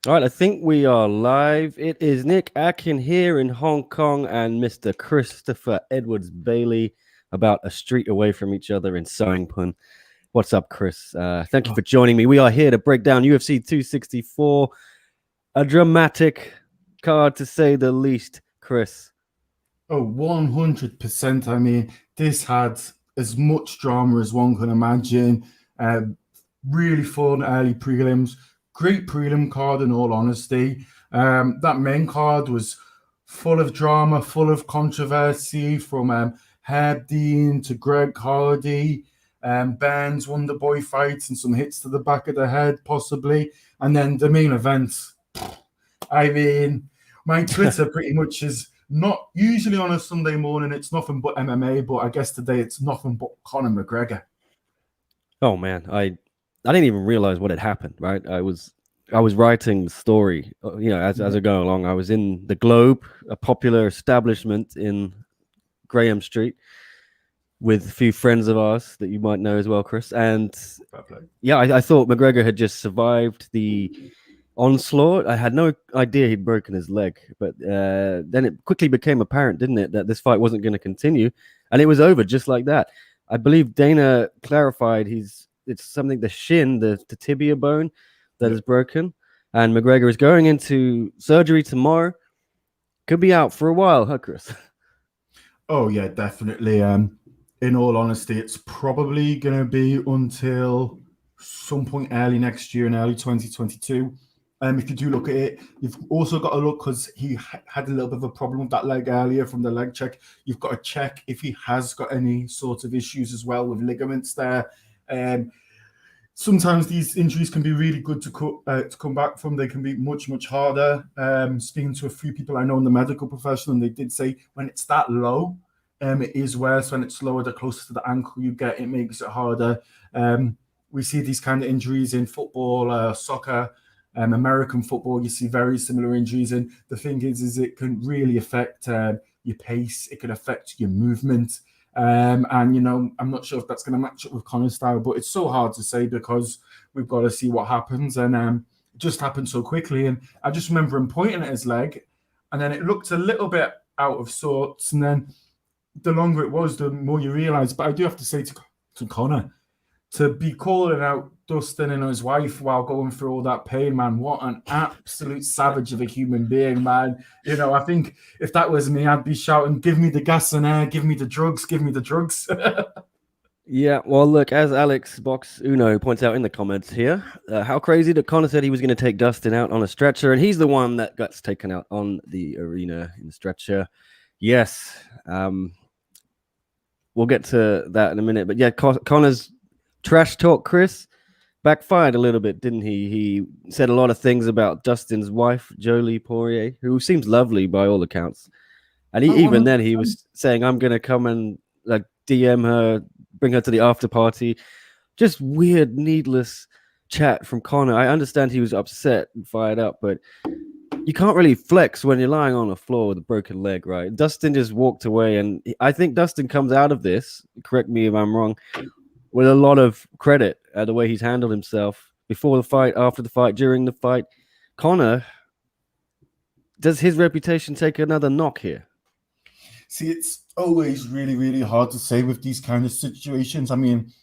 All right, I think we are live. It is Nick Akin here in Hong Kong and Mr. Christopher Edwards Bailey, about a street away from each other in Pun. What's up, Chris? Thank you for joining me. We are here to break down UFC 264, a dramatic card to say the least, Chris. Oh, 100%. I mean, this had as much drama as one can imagine. Really fun early prelims. Great prelim card, in all honesty. That main card was full of drama, full of controversy, from Herb Dean to Greg Hardy, Burns Wonderboy fights and some hits to the back of the head, possibly. And then the main event. I mean, my Twitter pretty much is not usually on a Sunday morning. It's nothing but MMA, but I guess today it's nothing but Conor McGregor. Oh man, I didn't even realize what had happened. Right, I was writing the story, as I go along. I was in the Globe, a popular establishment in Graham Street, with a few friends of ours that you might know as well, Chris. And yeah, I thought McGregor had just survived the onslaught. I had no idea he'd broken his leg, but then it quickly became apparent, didn't it, that this fight wasn't going to continue, and it was over just like that. I believe Dana clarified it's something, the shin, the tibia bone that is broken, and McGregor is going into surgery tomorrow. Could be out for a while, huh, Chris? Oh yeah, definitely. In all honesty, it's probably going to be until some point early next year, in early 2022. If you do look at it, you've also got to look, because he had a little bit of a problem with that leg earlier from the leg check. You've got to check if he has got any sort of issues as well with ligaments there. Sometimes these injuries can be really good to come back from. They can be much, much harder. Speaking to a few people I know in the medical profession, and they did say when it's that low, it is worse. When it's lower, the closer to the ankle you get, it makes it harder. We see these kind of injuries in football, soccer, American football. You see very similar injuries, and the thing is it can really affect your pace. It can affect your movement. And I'm not sure if that's going to match up with Conor's style, but it's so hard to say because we've got to see what happens. And it just happened so quickly. And I just remember him pointing at his leg, and then it looked a little bit out of sorts. And then the longer it was, the more you realize. But I do have to say to Conor, to be calling out Dustin and his wife while going through all that pain, man, what an absolute savage of a human being, man. I think if that was me, I'd be shouting, give me the gas and air, give me the drugs, give me the drugs. Yeah, well, look, as Alex Box Uno points out in the comments here, how crazy that Conor said he was going to take Dustin out on a stretcher, and he's the one that got taken out on the arena in the stretcher. Yes, we'll get to that in a minute. But yeah, Conor's trash talk, Chris, backfired a little bit, didn't he? He said a lot of things about Dustin's wife, Jolie Poirier, who seems lovely by all accounts. And even then, he was saying, I'm going to come and DM her, bring her to the after party. Just weird, needless chat from Conor. I understand he was upset and fired up, but you can't really flex when you're lying on the floor with a broken leg, right? Dustin just walked away, and I think Dustin comes out of this, correct me if I'm wrong, with a lot of credit the way he's handled himself before the fight, after the fight, during the fight. Conor, does his reputation take another knock here? See, it's always really, really hard to say with these kind of situations. I mean,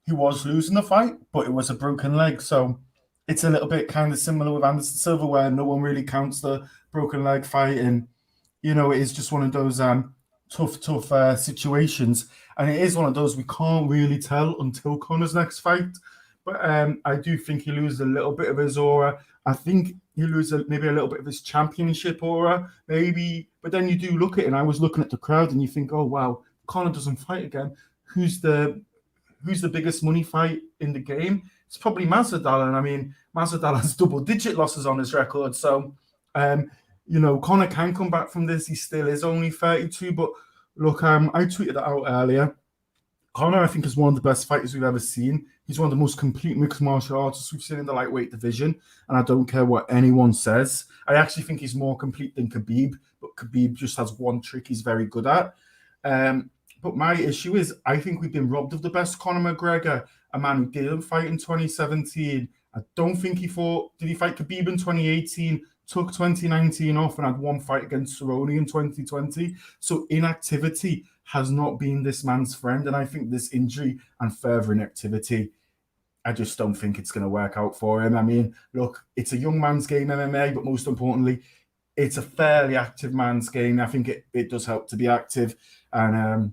he was losing the fight, but it was a broken leg. So it's a little bit kind of similar with Anderson Silva, where no one really counts the broken leg fight. And, it is just one of those tough situations. And it is one of those we can't really tell until Conor's next fight. But I do think he loses a little bit of his aura. I think he loses maybe a little bit of his championship aura, maybe. But then you do look at it, and I was looking at the crowd, and you think, oh, wow, Conor doesn't fight again. Who's the biggest money fight in the game? It's probably Masvidal. And I mean, Masvidal has double-digit losses on his record. So, Conor can come back from this. He still is only 32. But look, I tweeted that out earlier. Conor, I think, is one of the best fighters we've ever seen. He's one of the most complete mixed martial artists we've seen in the lightweight division, and I don't care what anyone says. I actually think he's more complete than Khabib, but Khabib just has one trick he's very good at. But my issue is, I think we've been robbed of the best Conor McGregor, a man who didn't fight in 2017 I don't think he fought. Did he fight Khabib in 2018? Took 2019 off and had one fight against Cerrone in 2020. So inactivity has not been this man's friend. And I think this injury and further inactivity, I just don't think it's going to work out for him. I mean, look, it's a young man's game, MMA, but most importantly, it's a fairly active man's game. I think it does help to be active. And,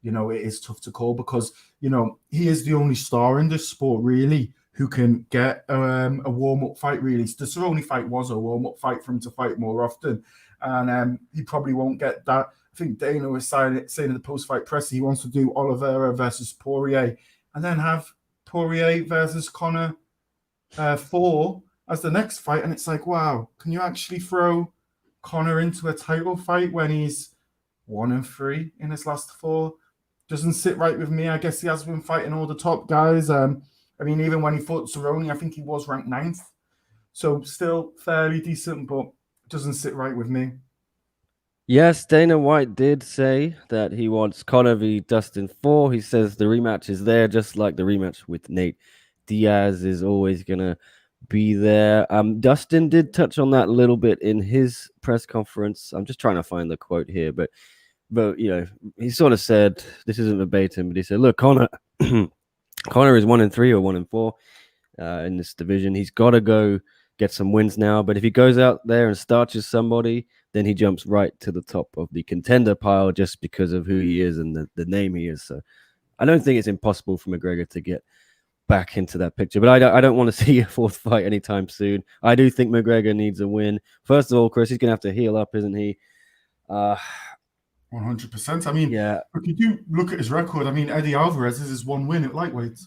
it is tough to call because, he is the only star in this sport, really, who can get a warm-up fight, really. The Cerrone fight was a warm-up fight for him to fight more often. And he probably won't get that. I think Dana was saying in the post-fight press he wants to do Oliveira versus Poirier and then have Poirier versus Conor 4 as the next fight. And it's like, wow, can you actually throw Conor into a title fight when he's 1-3 in his last 4? Doesn't sit right with me. I guess he has been fighting all the top guys. Even when he fought Cerrone, I think he was ranked 9th. So still fairly decent, but doesn't sit right with me. Yes, Dana White did say that he wants Conor v. Dustin 4. He says the rematch is there, just like the rematch with Nate Diaz is always going to be there. Dustin did touch on that a little bit in his press conference. I'm just trying to find the quote here, but he sort of said, this isn't verbatim, but he said, look, Conor is 1-3 or 1-4 in this division. He's got to go get some wins now. But if he goes out there and starches somebody, then he jumps right to the top of the contender pile just because of who he is and the name he is. So I don't think it's impossible for McGregor to get back into that picture. But I don't want to see a 4th fight anytime soon. I do think McGregor needs a win. First of all, Chris, he's going to have to heal up, isn't he? 100%. I mean, if you do look at his record, Eddie Alvarez is his 1 win at lightweight.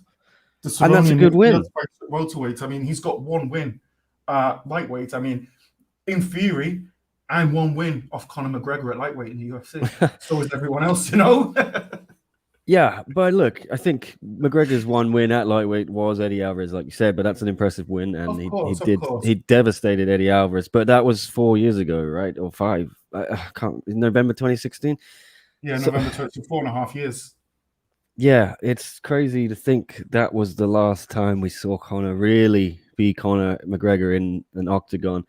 And that's a good win. Welterweight. He's got 1 win lightweight. In theory, I'm 1 win off Conor McGregor at lightweight in the UFC. So is everyone else, Yeah, but look, I think McGregor's 1 win at lightweight was Eddie Alvarez, like you said, but that's an impressive win, and he devastated Eddie Alvarez. But that was 4 years ago, right, or 5? I can't. November 2016. Yeah, November 4.5 years. Yeah, it's crazy to think that was the last time we saw Conor really be Conor McGregor in an octagon.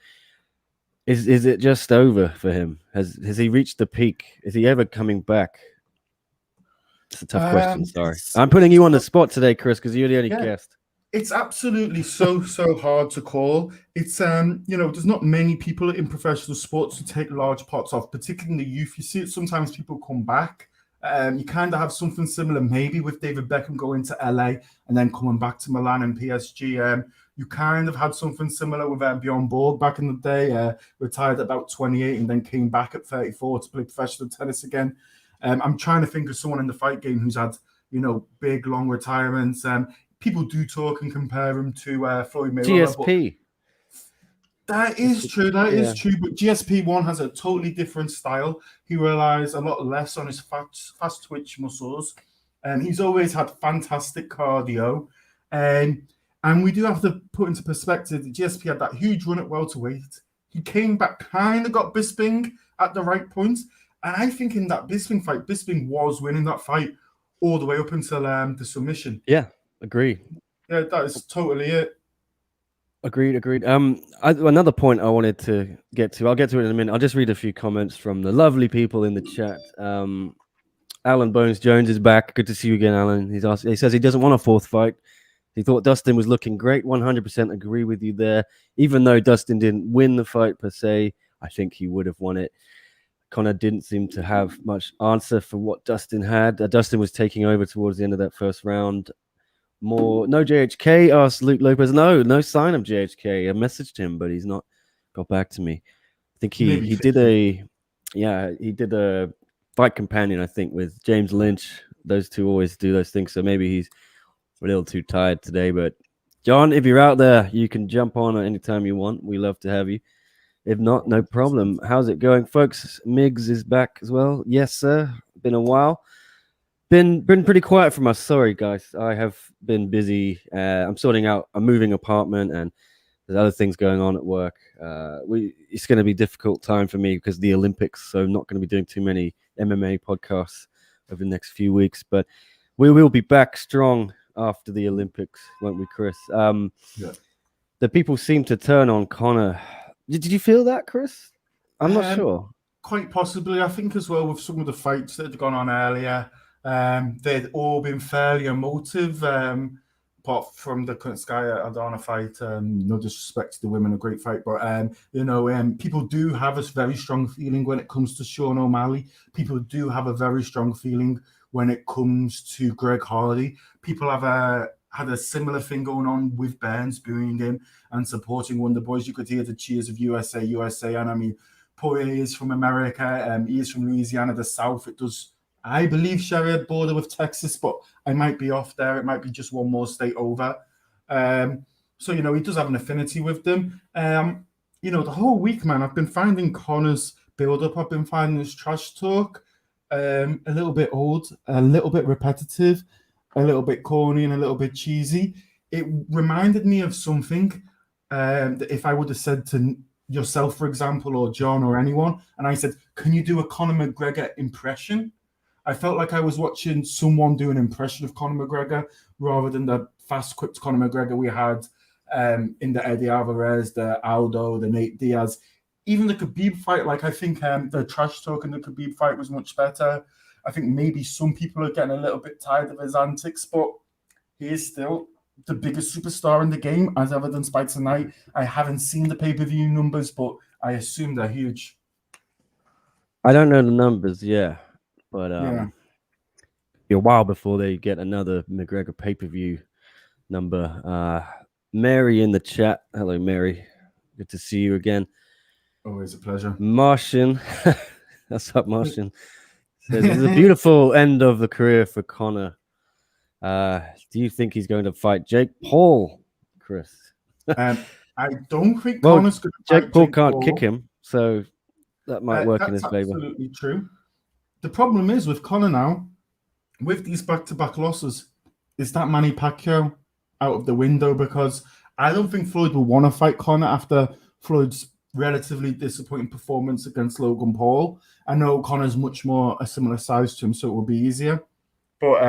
Is it just over for him? Has he reached the peak? Is he ever coming back? It's a tough question. Sorry, I'm putting you on the spot today, Chris, because you're the only guest. It's absolutely so hard to call. It's there's not many people in professional sports who take large parts off, particularly in the youth. You see it sometimes people come back. You kind of have something similar maybe with David Beckham going to LA and then coming back to Milan and PSG. You kind of had something similar with Bjorn Borg back in the day, retired at about 28 and then came back at 34 to play professional tennis again. I'm trying to think of someone in the fight game who's had, big, long retirements. People do talk and compare him to Floyd Mayweather. GSP. That is true. That is true. But GSP1 has a totally different style. He relies a lot less on his fast twitch muscles. He's always had fantastic cardio. And we do have to put into perspective that GSP had that huge run at welterweight. He came back, kind of got Bisping at the right point. And I think in that Bisping fight, Bisping was winning that fight all the way up until the submission. Yeah, agreed. Yeah, that is totally it. Agreed. Another point I wanted to get to, I'll get to it in a minute. I'll just read a few comments from the lovely people in the chat. Alan Bones Jones is back. Good to see you again, Alan. He says he doesn't want a 4th fight. He thought Dustin was looking great. 100% agree with you there. Even though Dustin didn't win the fight per se, I think he would have won it. Conor didn't seem to have much answer for what Dustin had. Dustin was taking over towards the end of that first round. No JHK, asked Luke Lopez. No sign of JHK. I messaged him, but he's not got back to me. I think he did a fight companion, I think, with James Lynch. Those two always do those things, so maybe he's a little too tired today. But John, if you're out there, you can jump on at any time you want. We love to have you. If not, no problem. How's it going, folks? Miggs is back as well. Yes, sir. Been a while. Been pretty quiet from us. Sorry, guys. I have been busy. I'm sorting out a moving apartment, and there's other things going on at work. It's going to be a difficult time for me because of the Olympics, so I'm not going to be doing too many MMA podcasts over the next few weeks. But we will be back strong after the Olympics, won't we, Chris? Yeah. the people seem to turn on Conor. Did you feel that, Chris? I'm not Um, sure. Quite possibly, I think as well with some of the fights that had gone on earlier, they'd all been fairly emotive. Apart from the Sky Adana fight, no disrespect to the women, a great fight, but people do have a very strong feeling when it comes to Sean O'Malley. People do have a very strong feeling when it comes to Greg Hardy. People have had a similar thing going on with Burns booing him and supporting Wonder Boys. You could hear the cheers of USA, USA, and I mean, Poirier is from America. He is from Louisiana, the South. It does, I believe, share a border with Texas, but I might be off there. It might be just one more state over. So, he does have an affinity with them. The whole week, man, I've been finding Conor's build-up. I've been finding his trash talk a little bit old, a little bit repetitive, a little bit corny, and a little bit cheesy. It reminded me of something that if I would have said to yourself, for example, or John or anyone, and I said, can you do a Conor McGregor impression? I felt like I was watching someone do an impression of Conor McGregor rather than the fast, quick Conor McGregor we had in the Eddie Alvarez, the Aldo, the Nate Diaz. Even the Khabib fight, like I think the trash talk in the Khabib fight was much better. I think maybe some people are getting a little bit tired of his antics, but he is still the biggest superstar in the game, as evidenced by tonight. I haven't seen the pay-per-view numbers, but I assume they're huge. I don't know the numbers, yeah, but Yeah. be a while before they get another McGregor pay-per-view number. Mary in the chat. Hello, Mary. Good to see you again. Always a pleasure. Martian. What's up, Martian? Says it's a beautiful end of the career for Conor. Do you think he's going to fight Jake Paul, Chris? I don't think Conor's going to fight Jake Paul can't kick him, so that might work in his favor. That's absolutely true. The problem is with Conor now, with these back-to-back losses, is that Manny Pacquiao out of the window? Because I don't think Floyd will want to fight Conor after Floyd's relatively disappointing performance against Logan Paul. I know Conor's much more a similar size to him, so it will be easier. But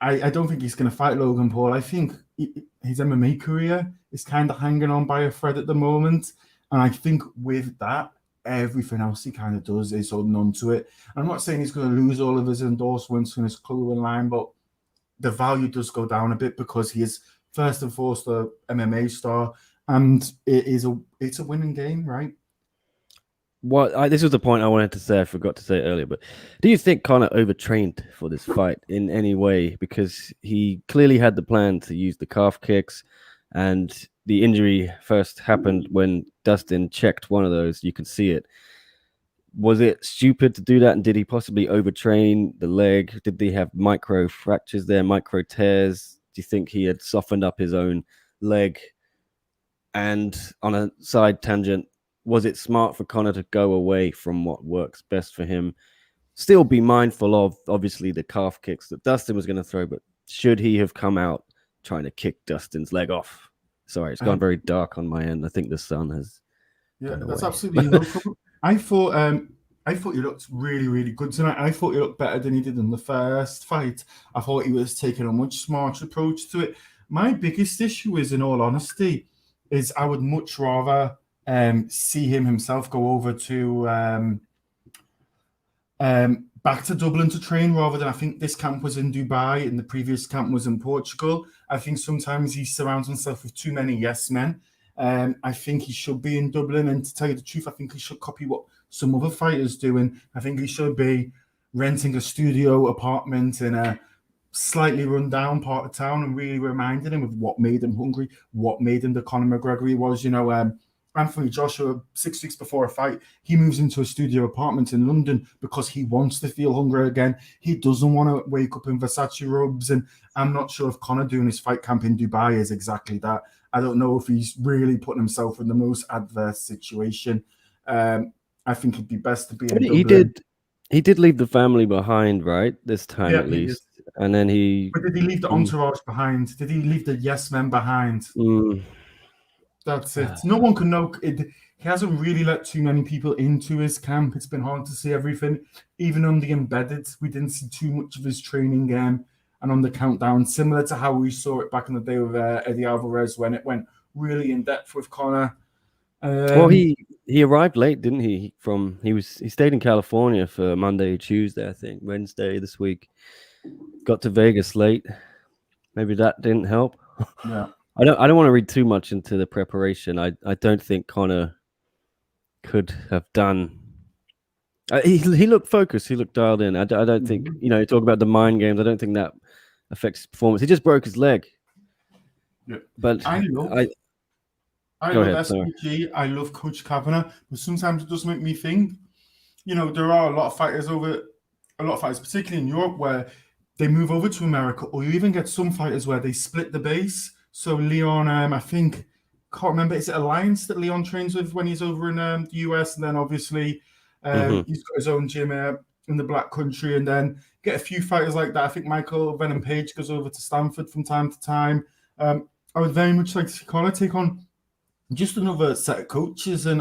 I don't think he's going to fight Logan Paul. I think his MMA career is kind of hanging on by a thread at the moment. And I think with that, everything else he kind of does is holding on to it. I'm not saying he's going to lose all of his endorsements and his clothing line, but the value does go down a bit because he is first and foremost an MMA star, and it's a winning game, right? This was the point I wanted to say. I forgot to say it earlier, but do you think Conor overtrained for this fight in any way? Because he clearly had the plan to use the calf kicks, and the injury first happened when Dustin checked one of those. You could see it. Was it stupid to do that? And did he possibly overtrain the leg? Did they have micro fractures there, micro tears? Do you think he had softened up his own leg? And on a side tangent, was it smart for Conor to go away from what works best for him? Still be mindful of, obviously, the calf kicks that Dustin was going to throw, but should he have come out trying to kick Dustin's leg off? Sorry, it's gone very dark on my end. I think the sun has. Yeah, that's absolutely no problem. I thought he looked really, really good tonight. I thought he looked better than he did in the first fight. I thought he was taking a much smarter approach to it. My biggest issue is, in all honesty, is I would much rather see him himself go over to back to Dublin to train rather than, I think this camp was in Dubai and the previous camp was in Portugal. I think sometimes he surrounds himself with too many yes men. I think he should be in Dublin, and to tell you the truth, I think he should copy what some other fighters doing. I think he should be renting a studio apartment in a slightly run down part of town and really reminding him of what made him hungry, what made him the Conor McGregor he was. Anthony Joshua, 6 weeks before a fight, he moves into a studio apartment in London because he wants to feel hungry again. He doesn't want to wake up in Versace robes. And I'm not sure if Conor doing his fight camp in Dubai is exactly that. I don't know if he's really putting himself in the most adverse situation. I think it'd be best to be in Dublin. He did leave the family behind, right? This time, at least. And then But did he leave the entourage behind? Did he leave the yes men behind? That's it. No one can know. He hasn't really let too many people into his camp. It's been hard to see everything. Even on the embedded, we didn't see too much of his training game. And on the countdown, similar to how we saw it back in the day with Eddie Alvarez when it went really in depth with Conor. Well, he arrived late, didn't he? He stayed in California for Monday, Tuesday, I think, Wednesday this week. Got to Vegas late. Maybe that didn't help. Yeah. I don't want to read too much into the preparation. I don't think Conor could have done. He looked focused. He looked dialed in. I don't think, you talk about the mind games. I don't think that affects his performance. He just broke his leg. Yeah. But I love SPG. I love Coach Kavanagh, but sometimes it does make me think, there are a lot of fighters, particularly in Europe, where they move over to America, or you even get some fighters where they split the base. So Leon, I think, can't remember, is it Alliance that Leon trains with when he's over in the US? And then obviously he's got his own gym in the Black Country, and then get a few fighters like that. I think Michael Venom Page goes over to Stanford from time to time. I would very much like to see Conor take on just another set of coaches. And,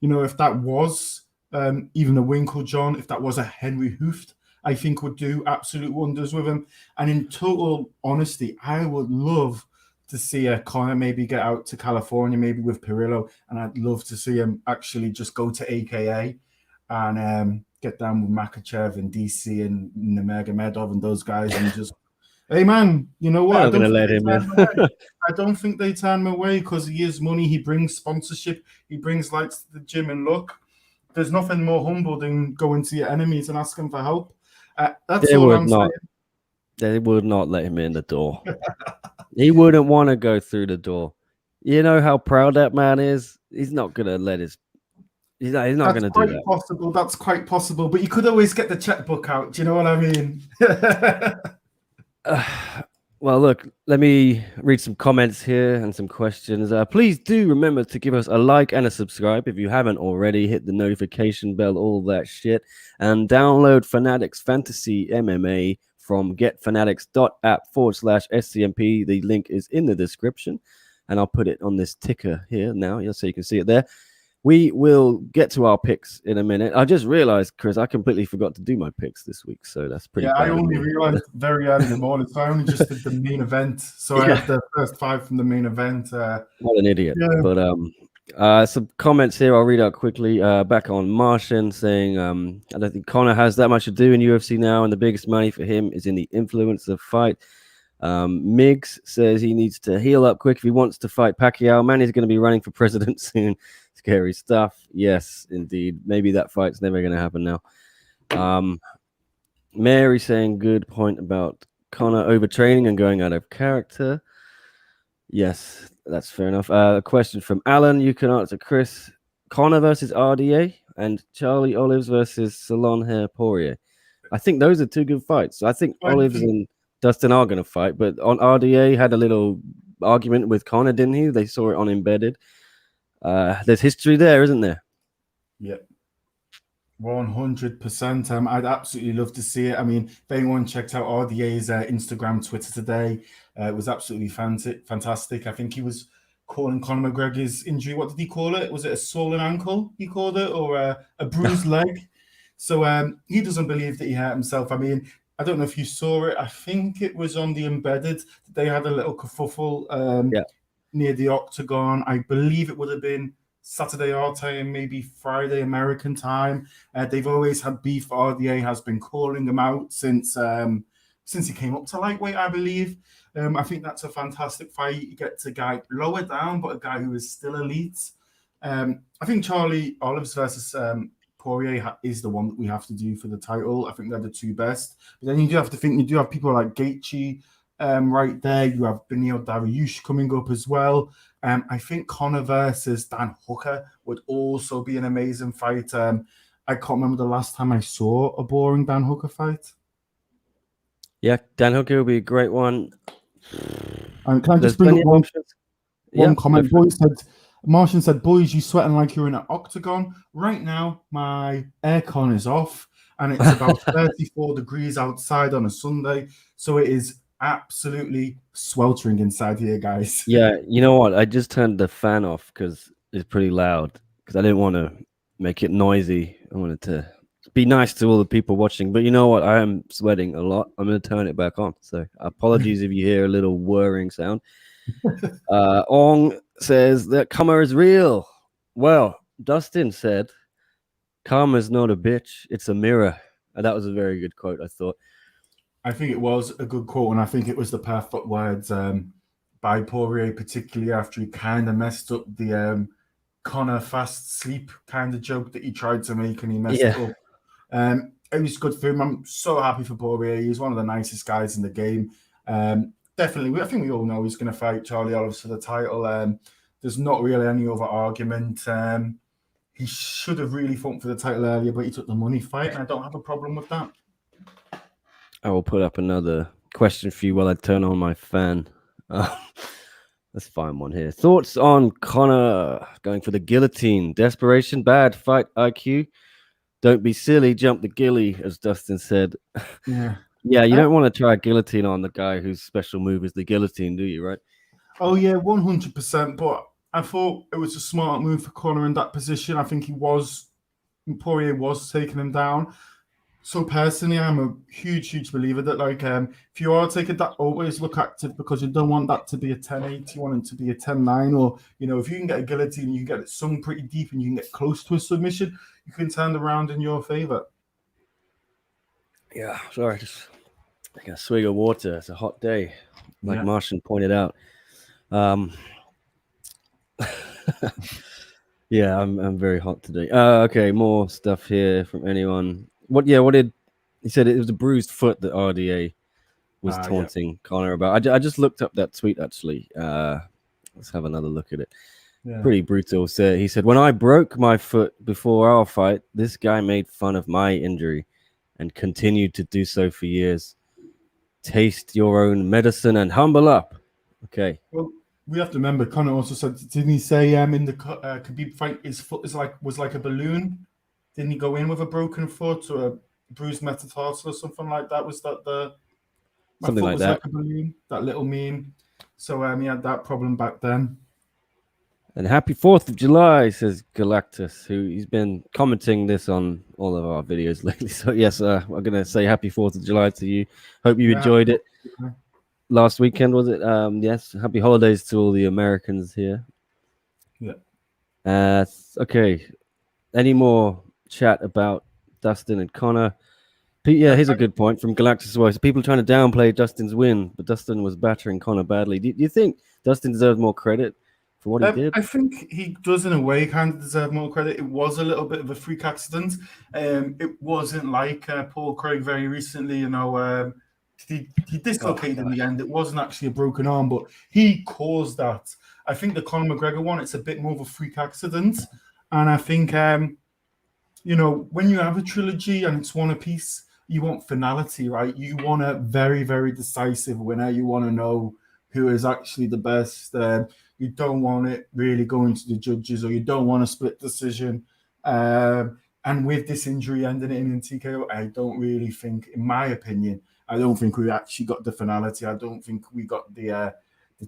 if that was even a Winkle John, if that was a Henry Hooft, I think would do absolute wonders with him. And in total honesty, I would love to see Conor maybe get out to California, maybe with Pereira, and I'd love to see him actually just go to AKA and get down with Makachev and DC and Nurmagomedov and those guys and just, hey man, you know what? I'm going to let him in. I don't think they turn him away because he is money. He brings sponsorship. He brings lights to the gym. And look, there's nothing more humble than going to your enemies and asking for help. That's all I'm saying. They would not let him in the door. He wouldn't want to go through the door. You know how proud that man is? He's not going to let his... He's not going to do that. That's quite possible. But you could always get the checkbook out. Do you know what I mean? Well, look, let me read some comments here and some questions. Please do remember to give us a like and a subscribe if you haven't already. Hit the notification bell, all that shit. And download Fanatics Fantasy MMA from getfanatics.app/SCMP. The link is in the description. And I'll put it on this ticker here now, so you can see it there. We will get to our picks in a minute. I just realized, Chris, I completely forgot to do my picks this week, so that's pretty bad. I only realized very early in the morning, so I only just did the main event. So I had the first 5 from the main event. What an idiot. Yeah. But some comments here I'll read out quickly. Back on Martian saying, I don't think Conor has that much to do in UFC now, and the biggest money for him is in the influence of fight. Miggs says he needs to heal up quick if he wants to fight Pacquiao. Man, he's going to be running for president soon. Scary stuff. Yes, indeed. Maybe that fight's never going to happen now. Mary saying good point about Conor overtraining and going out of character. Yes, that's fair enough. A question from Alan. You can answer, Chris. Conor versus RDA and Charlie Olives versus Salon Hair Poirier. I think those are 2 good fights. I think Olives and Dustin are going to fight, but on RDA had a little argument with Conor, didn't he? They saw it on Embedded. There's history there, isn't there? Yep. 100%. I'd absolutely love to see it. I mean, if anyone checked out RDA's Instagram, Twitter today, it was absolutely fantastic. I think he was calling Conor McGregor's injury, what did he call it? Was it a swollen ankle he called it, or a bruised leg? So he doesn't believe that he hurt himself. I mean, I don't know if you saw it. I think it was on the Embedded. They had a little kerfuffle near the octagon. I believe it would have been Saturday our time, maybe Friday American time. They've always had beef. RDA has been calling him out since he came up to lightweight, I believe. I think that's a fantastic fight. You get a guy lower down, but a guy who is still elite. I think Charlie Olives versus Poirier is the one that we have to do for the title. I think they're the 2 best. But then you do have to think, you do have people like Gaethje right there. You have Beneil Dariush coming up as well. I think Conor versus Dan Hooker would also be an amazing fight. I can't remember the last time I saw a boring Dan Hooker fight. Yeah, Dan Hooker will be a great one. Can I just bring up one comment? Martian said, boys, you sweating like you're in an octagon. Right now, my aircon is off, and it's about 34 degrees outside on a Sunday. So it is absolutely sweltering inside here, guys. Yeah, you know what? I just turned the fan off because it's pretty loud, because I didn't want to make it noisy. I wanted to be nice to all the people watching. But you know what? I am sweating a lot. I'm going to turn it back on. So apologies if you hear a little whirring sound. Ong says that karma is real. Well, Dustin said, karma is not a bitch, it's a mirror. And that was a very good quote, I thought. I think it was a good quote, and I think it was the perfect words by Poirier, particularly after he kind of messed up the Conor fast sleep kind of joke that he tried to make, and he messed it up. It was good for him. I'm so happy for Poirier. He's one of the nicest guys in the game. Definitely, I think we all know he's going to fight Charlie Olives for the title. There's not really any other argument. He should have really fought for the title earlier, but he took the money fight, and I don't have a problem with that. I will put up another question for you while I turn on my fan. Let's find one here. Thoughts on Conor going for the guillotine? Desperation, bad fight IQ. Don't be silly, jump the gilly, as Dustin said. Yeah. Yeah, you don't want to try a guillotine on the guy whose special move is the guillotine, do you, right? Oh, yeah, 100%. But I thought it was a smart move for Conor in that position. I think Poirier was taking him down. So personally, I'm a huge believer that, like, if you are taking that, always look active, because you don't want that to be a 10-8. You want it to be a 10-9, or, you know, if you can get a guillotine, you can get it sung pretty deep and you can get close to a submission, you can turn the round in your favor. Yeah, sorry, just taking a swig of water. It's a hot day, like Martian pointed out. Yeah, I'm very hot today. Okay, more stuff here from anyone. What did he said? It was a bruised foot that RDA was taunting Conor about. I just looked up that tweet actually. Let's have another look at it. Yeah. Pretty brutal. So he said, when I broke my foot before our fight, this guy made fun of my injury and continued to do so for years. Taste your own medicine and humble up. Okay. Well, we have to remember, Conor also said, didn't he say in the Khabib fight, his foot was like a balloon? Didn't he go in with a broken foot or a bruised metatarsal or something like that? Was that something like that? Like a balloon, that little meme. So he had that problem back then. And happy 4th of July, says Galactus, who he's been commenting this on all of our videos lately. So yes, I'm going to say happy 4th of July to you. Hope you enjoyed it. Last weekend, was it? Yes. Happy holidays to all the Americans here. Yeah. Okay. Any more chat about Dustin and Conor? Yeah, here's a good point from Galactus as well. So people trying to downplay Dustin's win, but Dustin was battering Conor badly. Do you think Dustin deserves more credit for what he did? I think he does, in a way, kind of deserve more credit. It was a little bit of a freak accident. It wasn't like Paul Craig very recently, you know, he dislocated in the end. It wasn't actually a broken arm, but he caused that. I think the Conor McGregor one, it's a bit more of a freak accident. And I think, you know, when you have a trilogy and it's one apiece, you want finality, right? You want a very, very decisive winner. You want to know who is actually the best. You don't want it really going to the judges, or you don't want a split decision. And with this injury ending in TKO, I don't really think, in my opinion, I don't think we actually got the finality. I don't think we got the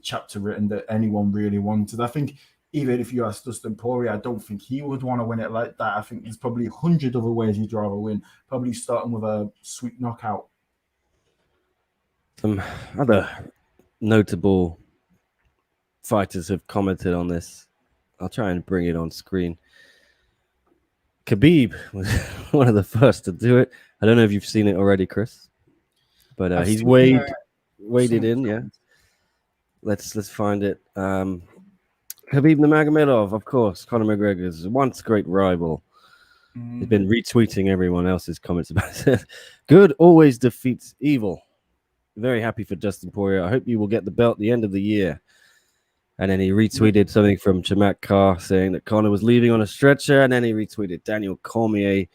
chapter written that anyone really wanted. I think even if you ask Dustin Poirier, I don't think he would want to win it like that. I think there's probably 100 other ways he'd rather win, probably starting with a sweet knockout. Some other notable fighters have commented on this. I'll try and bring it on screen. Khabib was one of the first to do it. I don't know if you've seen it already, Chris, but he's weighed it in. Yeah, let's find it. Khabib Nurmagomedov, of course, Conor McGregor's once great rival. He's been retweeting everyone else's comments about it. Good always defeats evil. Very happy for Dustin Poirier. I hope you will get the belt at the end of the year. And then he retweeted something from Chamak Carr saying that Conor was leaving on a stretcher. And then he retweeted Daniel Cormier,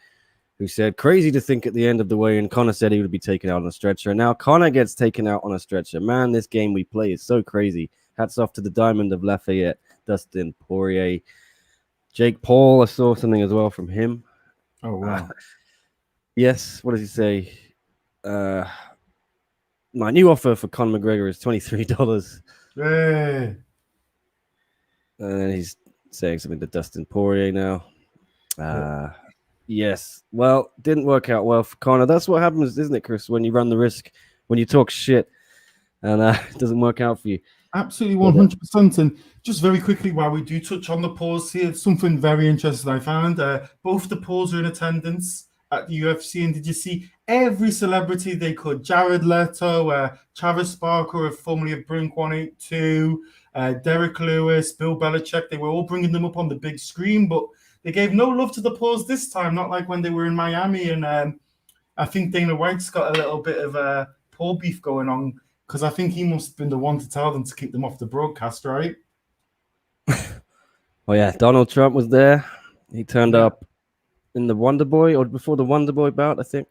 who said, crazy to think at the end of the weigh-in, Conor said he would be taken out on a stretcher. And now Conor gets taken out on a stretcher. Man, this game we play is so crazy. Hats off to the Diamond of Lafayette, Dustin Poirier. Jake Paul, I saw something as well from him. Oh, wow. Yes, what does he say? My new offer for Conor McGregor is $23. Hey. And then he's saying something to Dustin Poirier now. Yes. Well, didn't work out well for Conor. That's what happens, isn't it, Chris, when you run the risk, when you talk shit, and it doesn't work out for you. Absolutely 100%. And just very quickly, while we do touch on the pause here, something very interesting I found. Both the pause are in attendance at the UFC. And did you see every celebrity they could? Jared Leto, Travis Barker, formerly of Blink 182, Derek Lewis, Bill Belichick. They were all bringing them up on the big screen, but they gave no love to the pause this time, not like when they were in Miami. And I think Dana White's got a little bit of paw beef going on, because I think he must have been the one to tell them to keep them off the broadcast, right? Oh yeah, Donald Trump was there. He turned up in the Wonder Boy, or before the Wonder Boy bout, I think.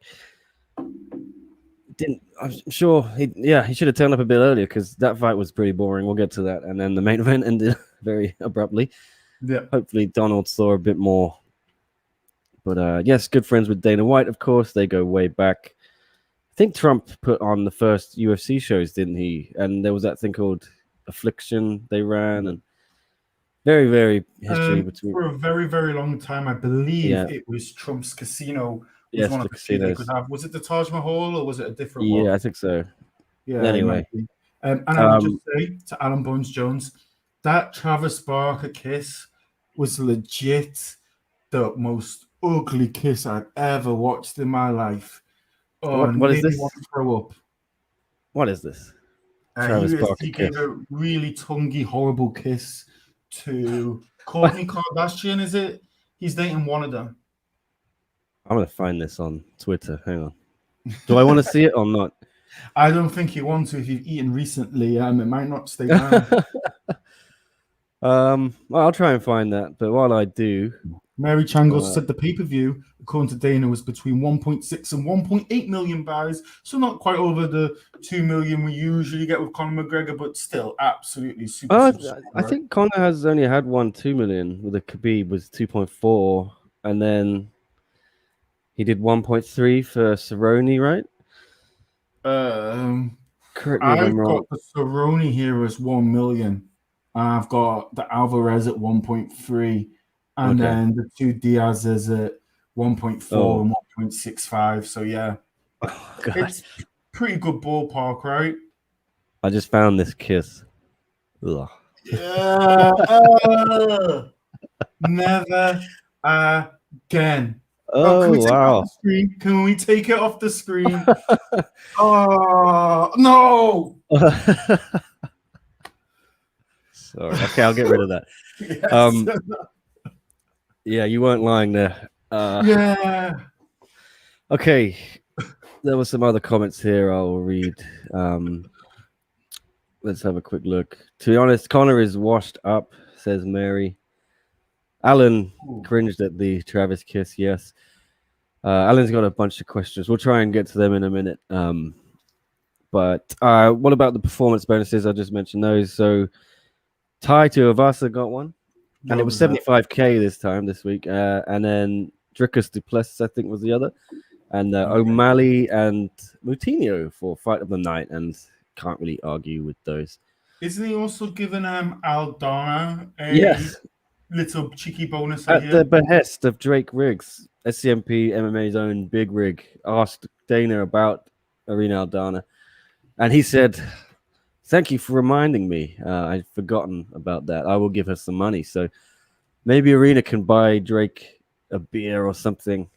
I'm sure he should have turned up a bit earlier, because that fight was pretty boring. We'll get to that. And then the main event ended very abruptly. Yeah. Hopefully Donald saw a bit more. But yes, good friends with Dana White, of course. They go way back. I think Trump put on the first UFC shows, didn't he? And there was that thing called Affliction they ran, and very, very history between. For a very, very long time, I believe it was Trump's casino. Was one of the few they could have. Was it the Taj Mahal, or was it a different one? Yeah, I think so. Yeah. Anyway, and I would just say to Alan Bones Jones, that Travis Barker kiss was legit the most ugly kiss I've ever watched in my life. Oh, what is this? Want to throw up. What is this? Travis Barker he gave a really tonguey, horrible kiss to Kourtney Kardashian. Is it? He's dating one of them. I'm gonna find this on Twitter. Hang on. Do I want to see it or not? I don't think you want to if you've eaten recently. It might not stay down. Well, I'll try and find that. But while I do, Mary Changos said the pay-per-view, according to Dana, was between 1.6 and 1.8 million buys, so not quite over the 2 million we usually get with Conor McGregor, but still absolutely super. I think Conor has only had 2 million. With the Khabib was 2.4, and then he did 1.3 for Cerrone, right? Correct me if I'm wrong. I've got the Cerrone here as 1 million. I've got the Alvarez at 1.3. And then the two Diaz's at 1.4 and 1.65. So, yeah. It's pretty good ballpark, right? I just found this kiss. Ugh. Yeah. Never again. Oh, wow. Can we take it off the screen? Oh, no. Sorry. Okay, I'll get rid of that. Yes. Yeah, you weren't lying there. Yeah. Okay. There were some other comments here I'll read. Let's have a quick look. To be honest, Conor is washed up, says Mary. Alan cringed at the Travis kiss, yes. Alan's got a bunch of questions. We'll try and get to them in a minute. But what about the performance bonuses? I just mentioned those. So Tai Tuivasa got one. And it was 75K this week. And then Dricus Duplessis, I think, was the other. And O'Malley and Moutinho for fight of the night. And can't really argue with those. Isn't he also given Aldana a little cheeky bonus? At the behest of Drake Riggs, SCMP MMA's own big rig, asked Dana about Irina Aldana. And he said, "Thank you for reminding me. I'd forgotten about that. I will give her some money." So maybe Irina can buy Drake a beer or something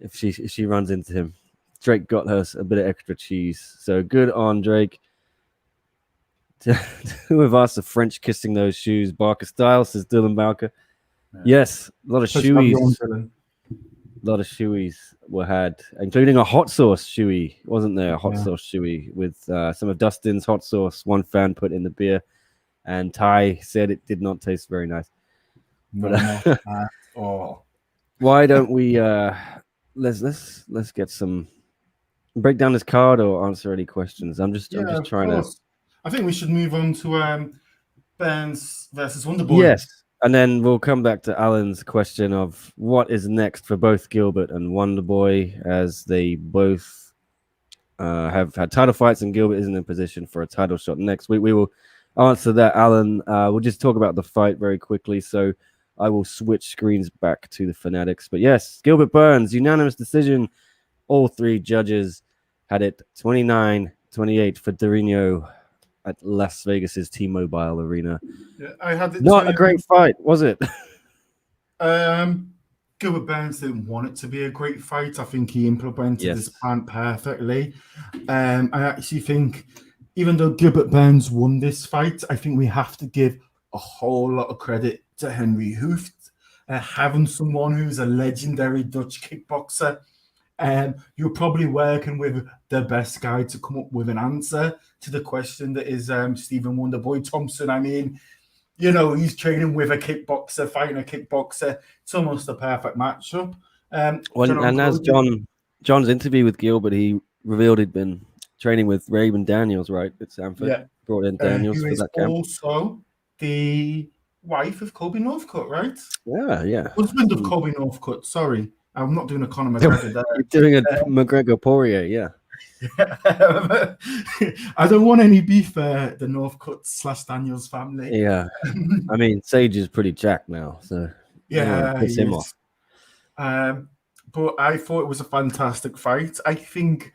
if she runs into him. Drake got her a bit of extra cheese. So good on Drake. Who have asked the French kissing those shoes? Barker style, says Dylan Barker. Yeah. Yes, a lot of shoeies. A lot of shoeies were had, including a hot sauce shoey, wasn't there? A hot sauce shoey with some of Dustin's hot sauce. One fan put in the beer, and Ty said it did not taste very nice. But why don't we let's get some break down this card or answer any questions? I'm just trying to. I think we should move on to Burns versus Wonderboy. Yes. And then we'll come back to Alan's question of what is next for both Gilbert and Wonderboy, as they both have had title fights, and Gilbert isn't in position for a title shot next week. We will answer that, Alan. We'll just talk about the fight very quickly. So I will switch screens back to the Fanatics. But yes, Gilbert Burns, unanimous decision. All three judges had it 29-28 for Dorino. at Las Vegas's T-Mobile Arena. Yeah, I had it. Not a great fight, was it? Gilbert Burns didn't want it to be a great fight. I think he implemented this plan perfectly. I actually think, even though Gilbert Burns won this fight, I think we have to give a whole lot of credit to Henry Hooft, having someone who's a legendary Dutch kickboxer. You're probably working with the best guy to come up with an answer to the question that is Stephen Wonderboy Thompson. I mean, he's training with a kickboxer, fighting a kickboxer. It's almost a perfect matchup. And as John's interview with Gilbert, he revealed he'd been training with Raymond Daniels, right, at Sanford. Yeah. Brought in Daniels who for is that camp. Also the wife of Colby Northcutt, right? Yeah. Husband of Colby Northcutt. Sorry, I'm not doing a Conor McGregor there. You're doing a McGregor Poirier, yeah. I don't want any beef the Northcutt / Daniels family. Yeah. I mean, Sage is pretty jacked now, so piss him off. But I thought it was a fantastic fight. I think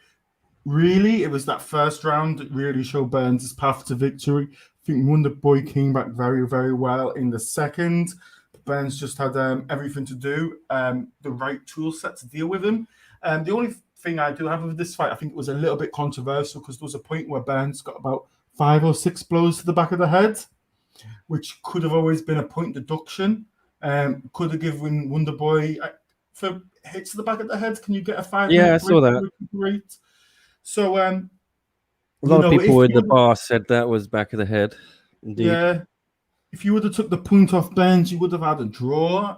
really it was that first round that really showed Burns' path to victory. I think Wonderboy came back very, very well in the second. Burns just had everything to do, the right tool set to deal with him. The only thing I do have with this fight, I think it was a little bit controversial because there was a point where Burns got about 5 or 6 blows to the back of the head, which could have always been a point deduction. Could have given Wonderboy for hits to the back of the head. Can you get a 5? Yeah, I saw that. Great. So a lot of people in the bar said that was back of the head. Indeed. Yeah. If you would have took the point off Burns, you would have had a draw.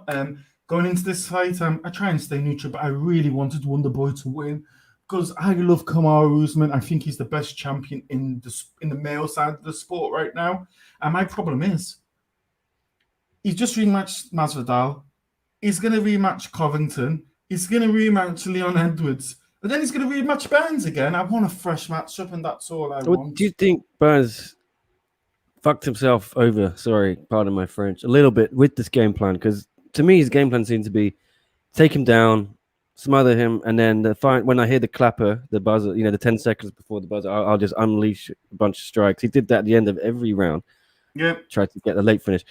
Going into this fight, I try and stay neutral, but I really wanted Wonderboy to win because I love Kamaru Usman. I think he's the best champion in the male side of the sport right now. And my problem is, he's just rematched Masvidal. He's going to rematch Covington. He's going to rematch Leon Edwards. And then he's going to rematch Burns again. I want a fresh matchup, and that's all I want. Do you think Burns fucked himself over, sorry, pardon my French, a little bit with this game plan? Because to me, his game plan seemed to be take him down, smother him, and then when I hear the clapper, the buzzer, the 10 seconds before the buzzer, I'll just unleash a bunch of strikes. He did that at the end of every round. Yeah. Tried to get the late finish.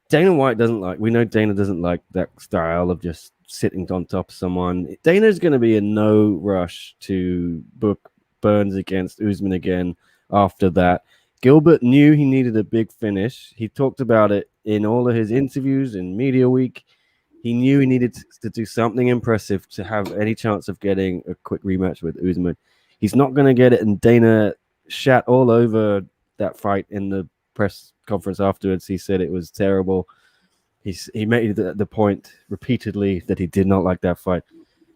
Dana White we know Dana doesn't like that style of just sitting on top of someone. Dana's going to be in no rush to book Burns against Usman again after that. Gilbert knew he needed a big finish. He talked about it in all of his interviews in Media Week. He knew he needed to do something impressive to have any chance of getting a quick rematch with Usman. He's not going to get it, and Dana shat all over that fight in the press conference afterwards. He said it was terrible. He made the point repeatedly that he did not like that fight.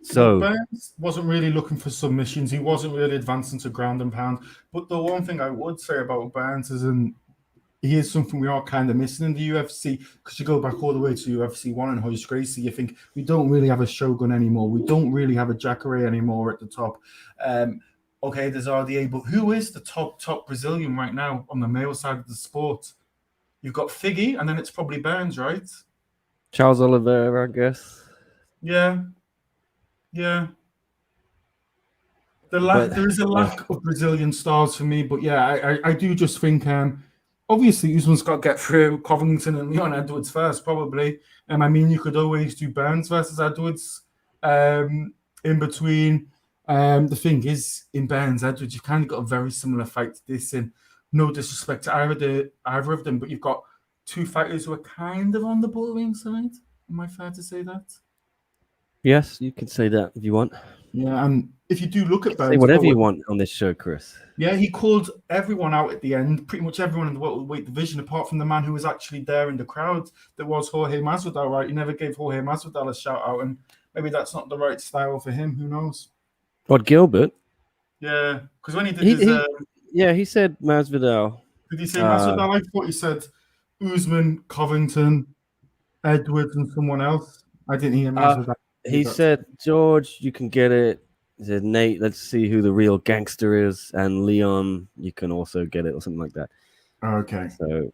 So Burns wasn't really looking for submissions. He wasn't really advancing to ground and pound. But the one thing I would say about Burns is, he is something we are kind of missing in the UFC, because you go back all the way to UFC 1 and Royce Gracie, you think we don't really have a Shogun anymore. We don't really have a Jacare anymore at the top. Okay, there's RDA, but who is the top Brazilian right now on the male side of the sport? You've got Figgy, and then it's probably Burns, right? Charles Oliveira, I guess. Yeah. There is a lack of Brazilian stars for me, but yeah, I do just think obviously Usman's got to get through Covington and Leon Edwards first, probably. I mean, you could always do Burns versus Edwards in between. The thing is, in Burns Edwards, you've kind of got a very similar fight to this, and no disrespect to either of them, but you've got two fighters who are kind of on the boring side. Am I fair to say that? Yes, you can say that if you want. Yeah, and if you do look at Burns, say whatever you want on this show, Chris. Yeah, he called everyone out at the end, pretty much everyone in the welterweight division, apart from the man who was actually there in the crowd. That was Jorge Masvidal, right? He never gave Jorge Masvidal a shout out, and maybe that's not the right style for him. Who knows? What, Gilbert? Yeah, because when he did he said Masvidal. Did he say Masvidal? I thought he said Usman, Covington, Edwards, and someone else. I didn't hear Masvidal. He said, George, you can get it. He said, Nate, let's see who the real gangster is. And Leon, you can also get it, or something like that. Okay. So,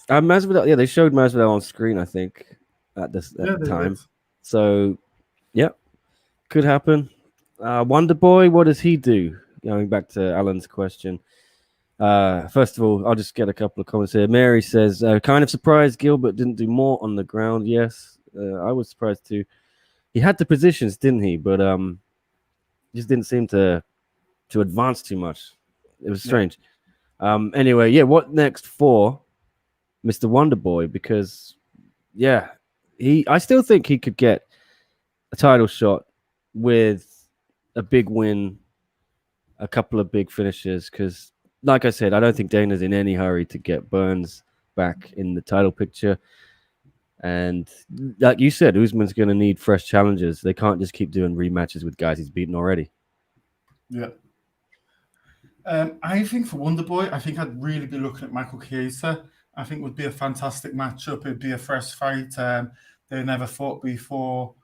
Masvidal, they showed Masvidal on screen, I think, at the time. Did. So, could happen. Wonder Boy, what does he do? Going back to Alan's question. First of all, I'll just get a couple of comments here. Mary says, kind of surprised Gilbert didn't do more on the ground. Yes, I was surprised too. He had the positions, didn't he? But just didn't seem to advance too much. It was strange. Anyway, yeah, what next for Mr. Wonderboy? Because I still think he could get a title shot with a big win, a couple of big finishes. Because, like I said, I don't think Dana's in any hurry to get Burns back in the title picture. And like you said, Usman's going to need fresh challenges. They can't just keep doing rematches with guys he's beaten already. Yeah. I think for Wonderboy, I think I'd really be looking at Michael Chiesa. I think it would be a fantastic matchup. It'd be a fresh fight. They never fought before.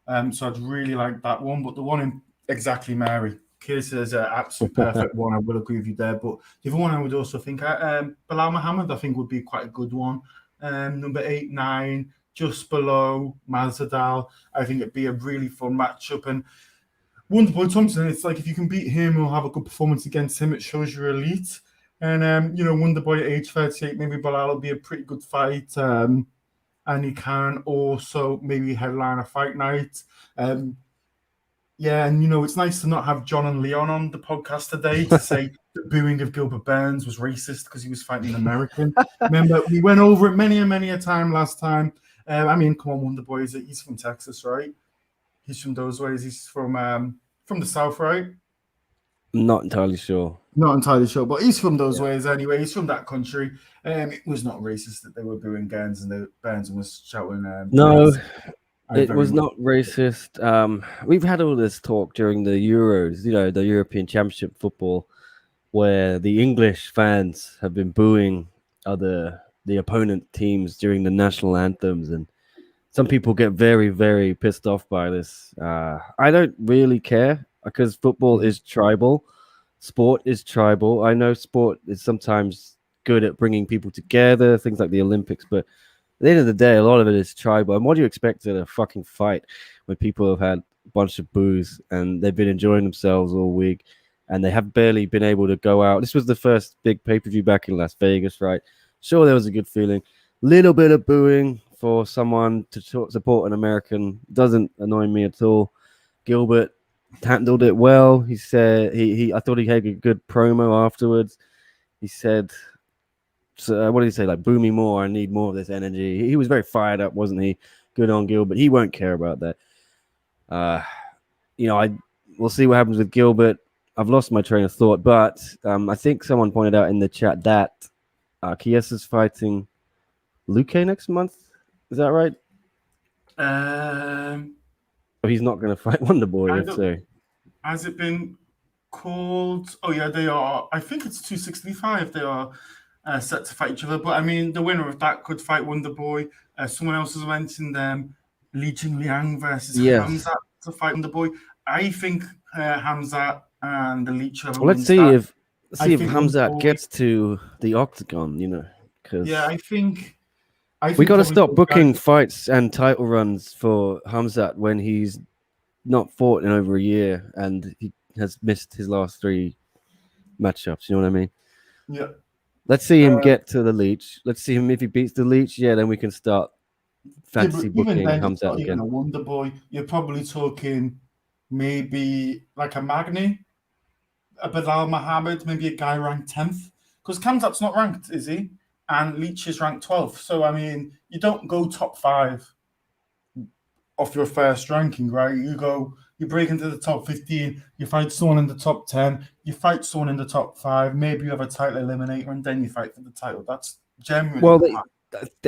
So I'd really like that one. But the one in exactly Mary. Chiesa is an absolute perfect one. I will agree with you there. But the other one I would also think, Bilal Muhammad, I think would be quite a good one. Number 8, 9, just below Masvidal. I think it'd be a really fun matchup. And Wonderboy Thompson, it's like if you can beat him or have a good performance against him, it shows you're elite. And, Wonderboy at age 38, maybe Bilal will be a pretty good fight. And he can also maybe headline a fight night. It's nice to not have John and Leon on the podcast today to say the booing of Gilbert Burns was racist because he was fighting an American. Remember, we went over it many a time last time. Come on, Wonderboy, he's from Texas, right? He's from those ways. He's from the South, right? Not entirely sure. Not entirely sure, but he's from those ways anyway. He's from that country. It was not racist that they were booing Burns and was shouting. No, it was not racist. We've had all this talk during the Euros, the European Championship football, where the English fans have been booing the opponent teams during the national anthems, and some people get very, very pissed off by this. I don't really care because football is tribal. Sport is tribal. I know sport is sometimes good at bringing people together, things like the Olympics, but at the end of the day, a lot of it is tribal. And what do you expect at a fucking fight when people have had a bunch of booze and they've been enjoying themselves all week and they have barely been able to go out? This was the first big pay-per-view back in Las Vegas, right? Sure, there was a good feeling. Little bit of booing for someone to support an American doesn't annoy me at all. Gilbert handled it well. He said I thought he had a good promo afterwards. He said, so what did he say? Like, boo me more. I need more of this energy. He was very fired up, wasn't he? Good on Gilbert. He won't care about that. We'll see what happens with Gilbert. I've lost my train of thought, but I think someone pointed out in the chat that Chiesa's fighting Luque next month. Is that right? He's not going to fight Wonderboy. So has it been called? Oh yeah, they are. I think it's 265. They are set to fight each other. But I mean, the winner of that could fight Wonderboy. Someone else has mentioned Li Jingliang versus Hamzat to fight Wonderboy. I think Hamzat and the Leech. Let's see if Hamzat gets to the octagon. Because I think we got to stop booking fights and title runs for Hamzat when he's not fought in over a year and he has missed his last 3 matchups. You know what I mean? Yeah. Let's see him get to the Leech. Let's see him if he beats the Leech. Yeah, then we can start fantasy booking Hamzat again. A Wonderboy, you're probably talking maybe like a Magni, a Bilal Muhammad, maybe a guy ranked 10th. Because Hamzat's not ranked, is he? And Leech is ranked 12th. So, I mean, you don't go top 5 off your first ranking, right? You break into the top 15, you fight someone in the top 10, you fight someone in the top 5, maybe you have a title eliminator, and then you fight for the title. That's generally... Well,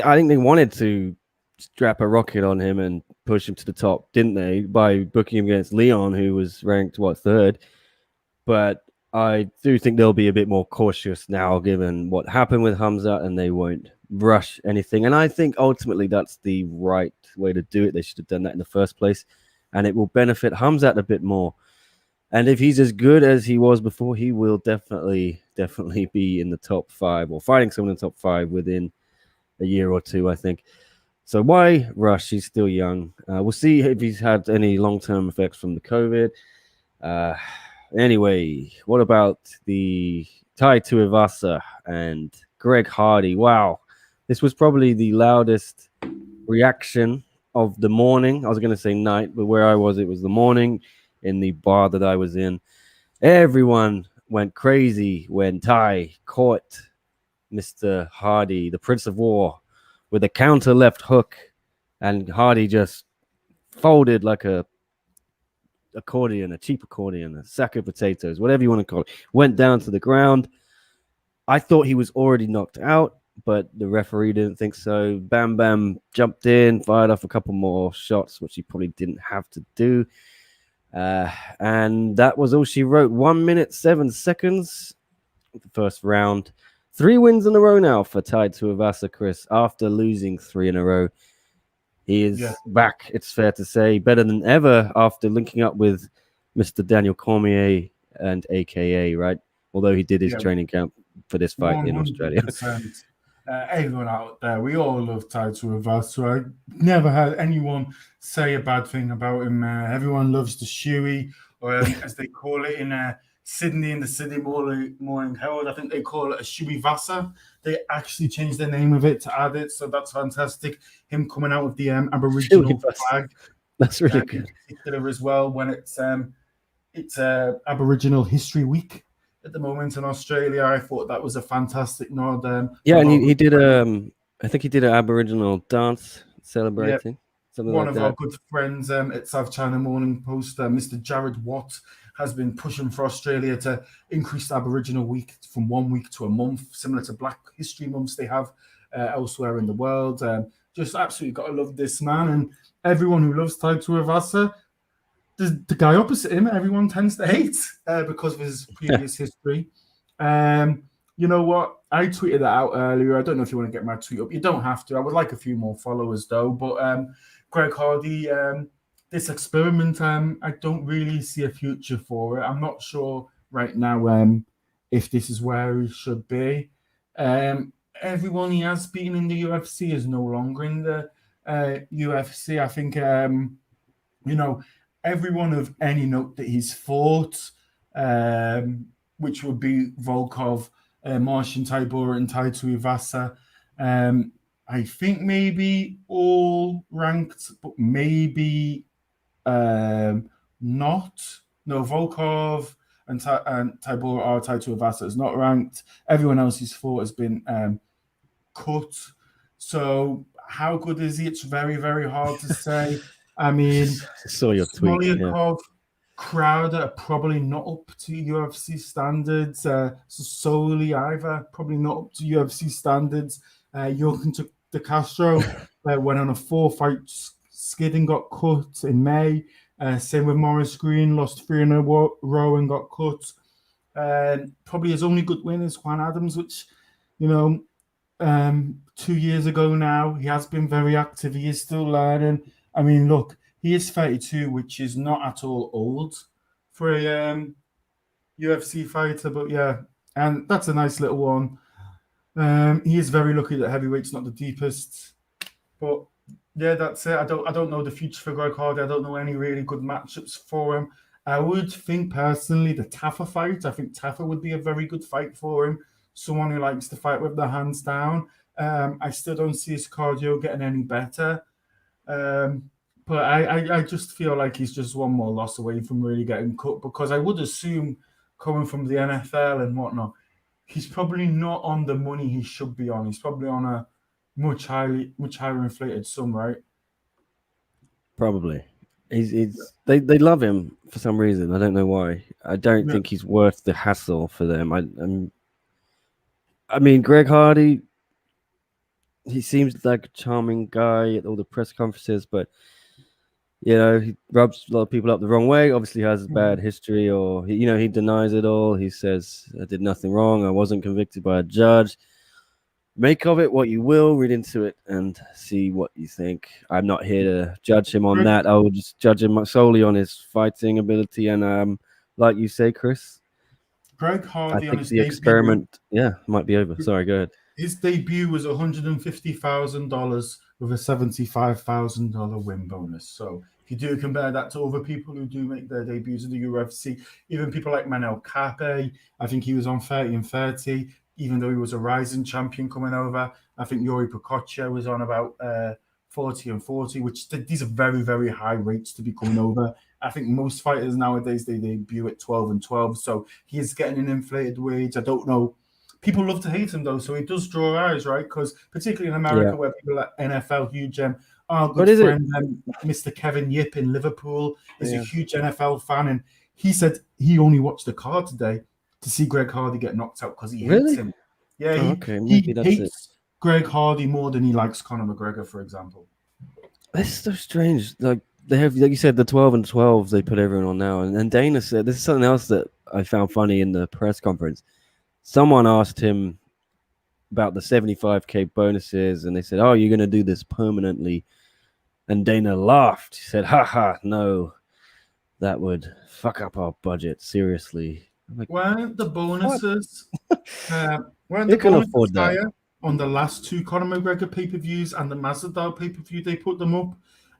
I think they wanted to strap a rocket on him and push him to the top, didn't they? By booking him against Leon, who was ranked, 3rd? But I do think they'll be a bit more cautious now, given what happened with Hamzat, and they won't rush anything. And I think ultimately that's the right way to do it. They should have done that in the first place, and it will benefit Hamzat a bit more. And if he's as good as he was before, he will definitely be in the top 5 or fighting someone in the top 5 within a year or 2, I think. So why rush? He's still young. We'll see if he's had any long-term effects from the COVID. Anyway, what about the Tai Tuivasa and Greg Hardy. Wow, this was probably the loudest reaction of the morning. I was going to say night, but where I was, it was the morning in the bar that I was in. Everyone went crazy when Tai caught Mr. Hardy, the Prince of War, with a counter left hook, and Hardy just folded like a cheap accordion, a sack of potatoes, whatever you want to call it. Went down to the ground. I thought he was already knocked out, but the referee didn't think so. Bam Bam jumped in, fired off a couple more shots, which he probably didn't have to do. And that was all she wrote. 1 minute, 7 seconds. The first round. 3 wins in a row now for Tai Tuivasa, Chris, after losing 3 in a row. He is back, it's fair to say, better than ever after linking up with Mr. Daniel Cormier and AKA, right? Although he did his training camp for this fight 100%. In Australia. Everyone out there, we all love Tai Tuivasa. I never had anyone say a bad thing about him. Everyone loves the shoey, or as they call it in Sydney, in the Sydney Morning Herald, I think they call it a shoey vasa. They actually changed the name of it to add it, so that's fantastic. Him coming out with the Aboriginal flag. That's really good. In particular as well, when it's Aboriginal History Week at the moment in Australia. I thought that was a fantastic nod. And he did I think he did an Aboriginal dance celebrating. One of our good friends at South China Morning Post, Mr. Jared Watt, has been pushing for Australia to increase Aboriginal Week from 1 week to a month, similar to Black History Months they have elsewhere in the world. Just absolutely got to love this man, and everyone who loves Tai Tuivasa, the guy opposite him, everyone tends to hate because of his previous history. You know what? I tweeted that out earlier. I don't know if you want to get my tweet up. You don't have to. I would like a few more followers, though. But Greg Hardy, this experiment, I don't really see a future for it. I'm not sure right now if this is where he should be. Everyone he has beaten in the UFC is no longer in the UFC. I think, everyone of any note that he's fought, which would be Volkov, Marcin Tybura, and Tai Tuivasa. I think maybe all ranked, but maybe not. No, Volkov and Tybura are. Tai Tuivasa is not ranked. Everyone else he's fought has been cut. So how good is he? It's very, very hard to say. I mean, saw your tweet. Smolyakov, Crowder are probably not up to UFC standards. Solely either probably not up to UFC standards. Joaquin De Castro went on a 4-fight skid and got cut in May. Same with Morris Green, lost 3 in a row and got cut. Probably his only good win is Juan Adams, which 2 years ago now. He has been very active. He is still learning. I mean, look, he is 32, which is not at all old for a UFC fighter. But yeah, and that's a nice little one. He is very lucky that heavyweight's not the deepest. But yeah, that's it. I don't know the future for Greg Hardy. I don't know any really good matchups for him. I would think personally the Taffa fight. I think Taffa would be a very good fight for him. Someone who likes to fight with their hands down. I still don't see his cardio getting any better. But I just feel like he's just one more loss away from really getting cut, because I would assume, coming from the NFL and whatnot, he's probably not on the money he should be on. He's probably on a much higher inflated sum, right? Probably. They love him for some reason. I don't know why. I don't think he's worth the hassle for them. I mean, Greg Hardy, he seems like a charming guy at all the press conferences, but he rubs a lot of people up the wrong way. Obviously has a bad history, or he denies it all. He says, I did nothing wrong. I wasn't convicted by a judge. Make of it what you will, read into it and see what you think. I'm not here to judge him on that. I will just judge him solely on his fighting ability. And like you say, Chris, Greg Hardy, I think the experiment might be over. Sorry, go ahead. His debut was $150,000 with a $75,000 win bonus. So if you do compare that to other people who do make their debuts in the UFC, even people like Manel Cape, I think he was on 30 and 30, even though he was a rising champion coming over. I think Yuri Prokocha was on about 40 and 40, which these are very, very high rates to be coming over. I think most fighters nowadays, they debut at 12 and 12, so he is getting an inflated wage. I don't know. People love to hate him, though, so he does draw eyes, right? Because particularly in America, where people like NFL, huge our good friend, Mr. Kevin Yip in Liverpool, is a huge NFL fan, and he said he only watched the card today to see Greg Hardy get knocked out because he hates him. Yeah, he hates Greg Hardy more than he likes Conor McGregor, for example. That's so strange. Like they have, like you said, the 12 and 12 they put everyone on now, and Dana said this is something else that I found funny in the press conference. Someone asked him about the 75K bonuses, and they said, "Oh, you're going to do this permanently?" And Dana laughed. He said, "Ha, no, that would fuck up our budget. Seriously." I'm like, weren't the bonuses? Weren't the bonuses higher on the last two Conor McGregor pay-per-views and the Masvidal pay-per-view? They put them up.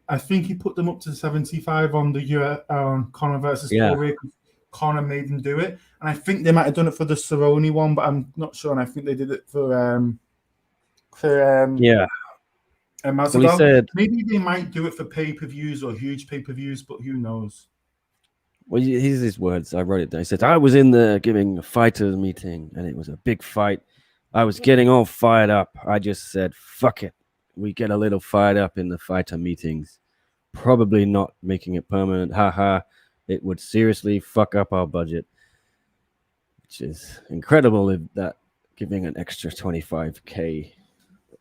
I think he put them up to 75 on the Conor versus Poirier. Conor made him do it, and I think they might have done it for the Cerrone one, but I'm not sure. And I think they did it for Masvidal. Well, he said maybe they might do it for pay-per-views or huge pay-per-views, but who knows? Well, here's his words. I wrote it down. He said, "I was in there giving a fighters meeting, and it was a big fight. I was getting all fired up. I just said, fuck it. We get a little fired up in the fighter meetings. Probably not making it permanent. Haha. It would seriously fuck up our budget." Which is incredible if that giving an extra 25K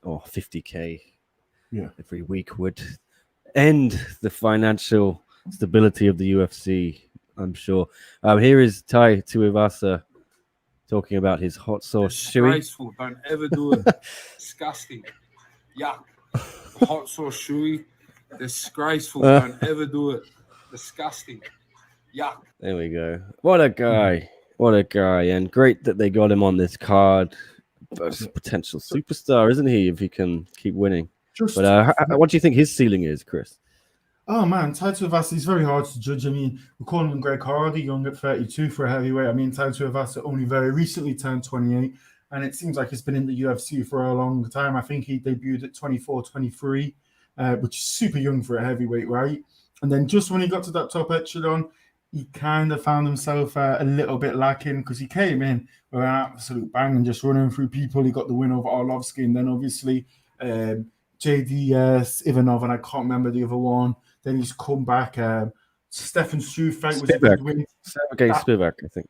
or 50K every week would end the financial stability of the UFC, I'm sure. Here is Tai Tuivasa talking about his hot sauce shoey. Disgraceful. Don't ever do it. Disgusting. Yuck. Hot sauce shoey. Disgraceful. Don't ever do it. Disgusting. Yuck. There we go. What a guy. What a guy. And great that they got him on this card. But a potential superstar, isn't he, if he can keep winning? But what do you think his ceiling is, Chris? Oh, man, Tai Tuivasa is very hard to judge. I mean, we're calling him Greg Hardy, young at 32 for a heavyweight. I mean, Tai Tuivasa only very recently turned 28, and it seems like he's been in the UFC for a long time. I think he debuted at 24, 23, which is super young for a heavyweight, right? And then just when he got to that top echelon, he kind of found himself a little bit lacking because he came in with an absolute bang and just running through people. He got the win over Arlovsky, and then obviously JD Ivanov, and I can't remember the other one. Then he's come back. Stefan Struve fight was a good win. Sergey Spivak, I think.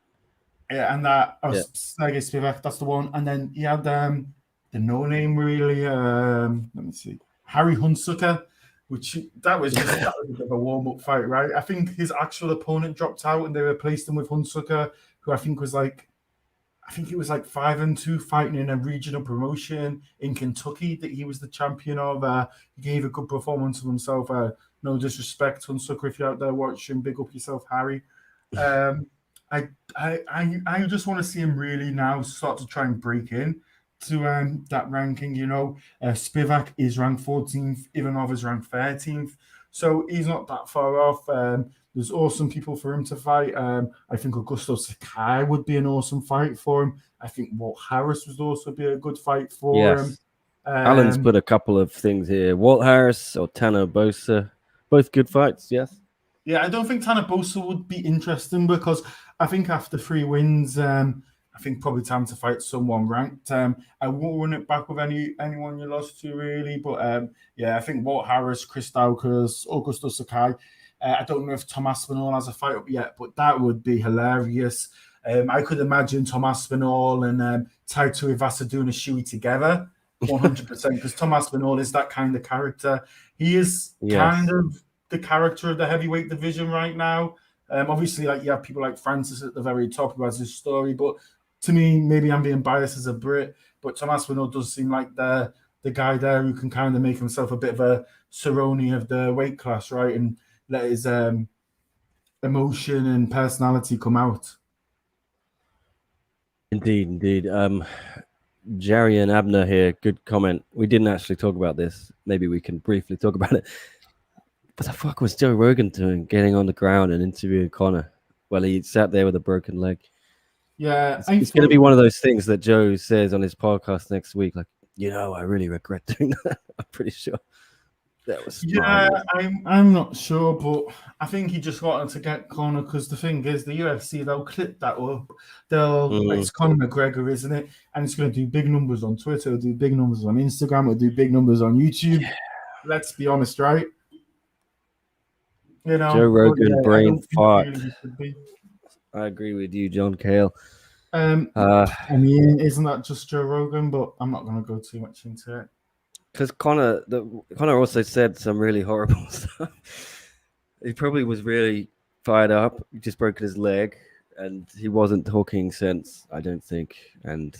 Yeah, and that Sergey Spivak, that's the one. And then he had the no-name really. Let me see, Harry Hunsucker, which that was a bit of a warm-up fight, right? I think his actual opponent dropped out, and they replaced him with Hunsucker, who I think was like 5-2 fighting in a regional promotion in Kentucky that he was the champion of. He gave a good performance of himself. No disrespect, Hunsucker, if you're out there watching, big up yourself, Harry. I just want to see him really now start to try and break in to that ranking. You know, Spivak is ranked 14th, Ivanov is ranked 13th, so he's not that far off. There's awesome people for him to fight. I think Augusto Sakai would be an awesome fight for him. I think Walt Harris would also be a good fight for him. Alan's put a couple of things here. Walt Harris or Tanner Bosa, both good fights, yes? Yeah, I don't think Tanner Bosa would be interesting because I think after 3 wins, I think probably time to fight someone ranked. I won't run it back with anyone you lost to, really. But I think Walt Harris, Chris Daukaus, Augusto Sakai. I don't know if Tom Aspinall has a fight up yet, but that would be hilarious. I could imagine Tom Aspinall and Tai Tuivasa doing a shoey together, 100%, because Tom Aspinall is that kind of character. He is kind of the character of the heavyweight division right now. Obviously, like you have people like Francis at the very top who has his story, but to me, maybe I'm being biased as a Brit, but Tom Aspinall does seem like the guy there who can kind of make himself a bit of a Cerrone of the weight class, right? And let his emotion and personality come out. Indeed. Jarian Abner here, good comment. We didn't actually talk about this. Maybe we can briefly talk about it. What the fuck was Joe Rogan doing, getting on the ground and interviewing Conor? Well, he sat there with a broken leg. Yeah, It's going to be one of those things that Joe says on his podcast next week, like, I really regret doing that. I'm pretty sure that was Yeah, smart. I'm not sure, but I think he just wanted to get Conor because the thing is, the UFC, they'll clip that up. It's Conor McGregor, isn't it? And it's going to do big numbers on Twitter, it'll do big numbers on Instagram, it'll do big numbers on YouTube. Yeah. Let's be honest, right? Joe Rogan, brain fart. Really I agree with you, John Cale. I mean, isn't that just Joe Rogan? But I'm not going to go too much into it. Because Conor also said some really horrible stuff. He probably was really fired up. He just broke his leg, and he wasn't talking sense, I don't think. And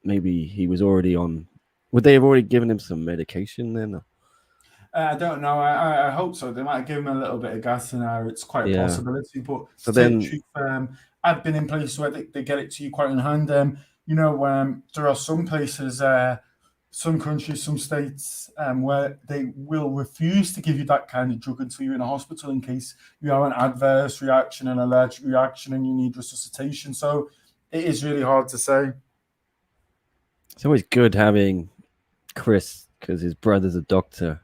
maybe he was already on. Would they have already given him some medication then? I don't know. I hope so. They might give him a little bit of gas in there. It's quite a possibility. But so then, I've been in places where they get it to you quite in hand. There are some places, some countries, some states where they will refuse to give you that kind of drug until you're in a hospital in case you have an adverse reaction, an allergic reaction, and you need resuscitation. So it is really hard to say. It's always good having Chris because his brother's a doctor.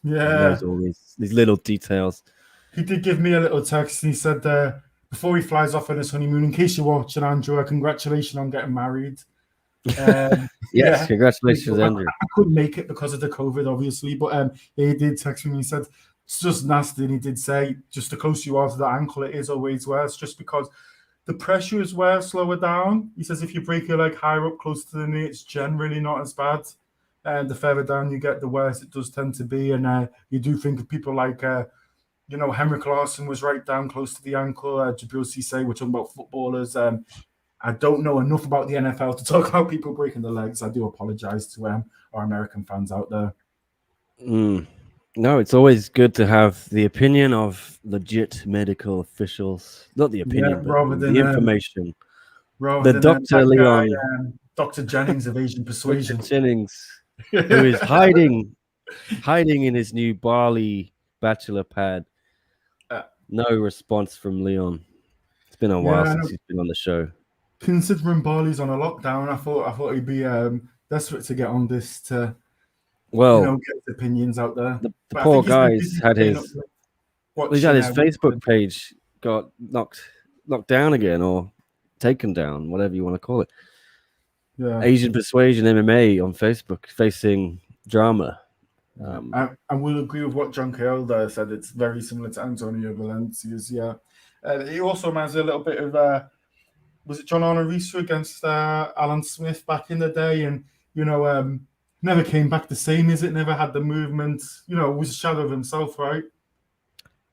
Yeah. He knows all these little details. He did give me a little text and he said before he flies off on his honeymoon, in case you're watching, Andrew, congratulations on getting married. Yes, congratulations, Andrew. I couldn't make it because of the COVID, obviously, but he did text me. He said it's just nasty, and he did say just the closer you are to the ankle, it is always worse, just because the pressure is where slower down. He says if you break your leg higher up close to the knee, it's generally not as bad. And the further down you get, the worse it does tend to be. And you do think of people like, Henrik Larsson was right down close to the ankle. Jabril Cisse, we're talking about footballers. I don't know enough about the NFL to talk about people breaking their legs. I do apologize to our American fans out there. No, it's always good to have the opinion of legit medical officials. Not the opinion, but the information. The Dr. Leon. Dr. Jennings of Asian Persuasion. Dr. Jennings, who is hiding in his new Bali bachelor pad. No response from Leon. It's been a while since he's been on the show. Considering Bali's on a lockdown, I thought he'd be desperate to get on this to get his opinions out there. The poor guy's had his Facebook page got knocked down again or taken down, whatever you want to call it. Yeah. Asian Persuasion MMA on Facebook facing drama. I will agree with what John Cale there said. It's very similar to Antonio Valencia's. Yeah. He also reminds me a little bit of was it John Honorisa against Alan Smith back in the day, and never came back the same. Is it? Never had the movement. Was a shadow of himself, right?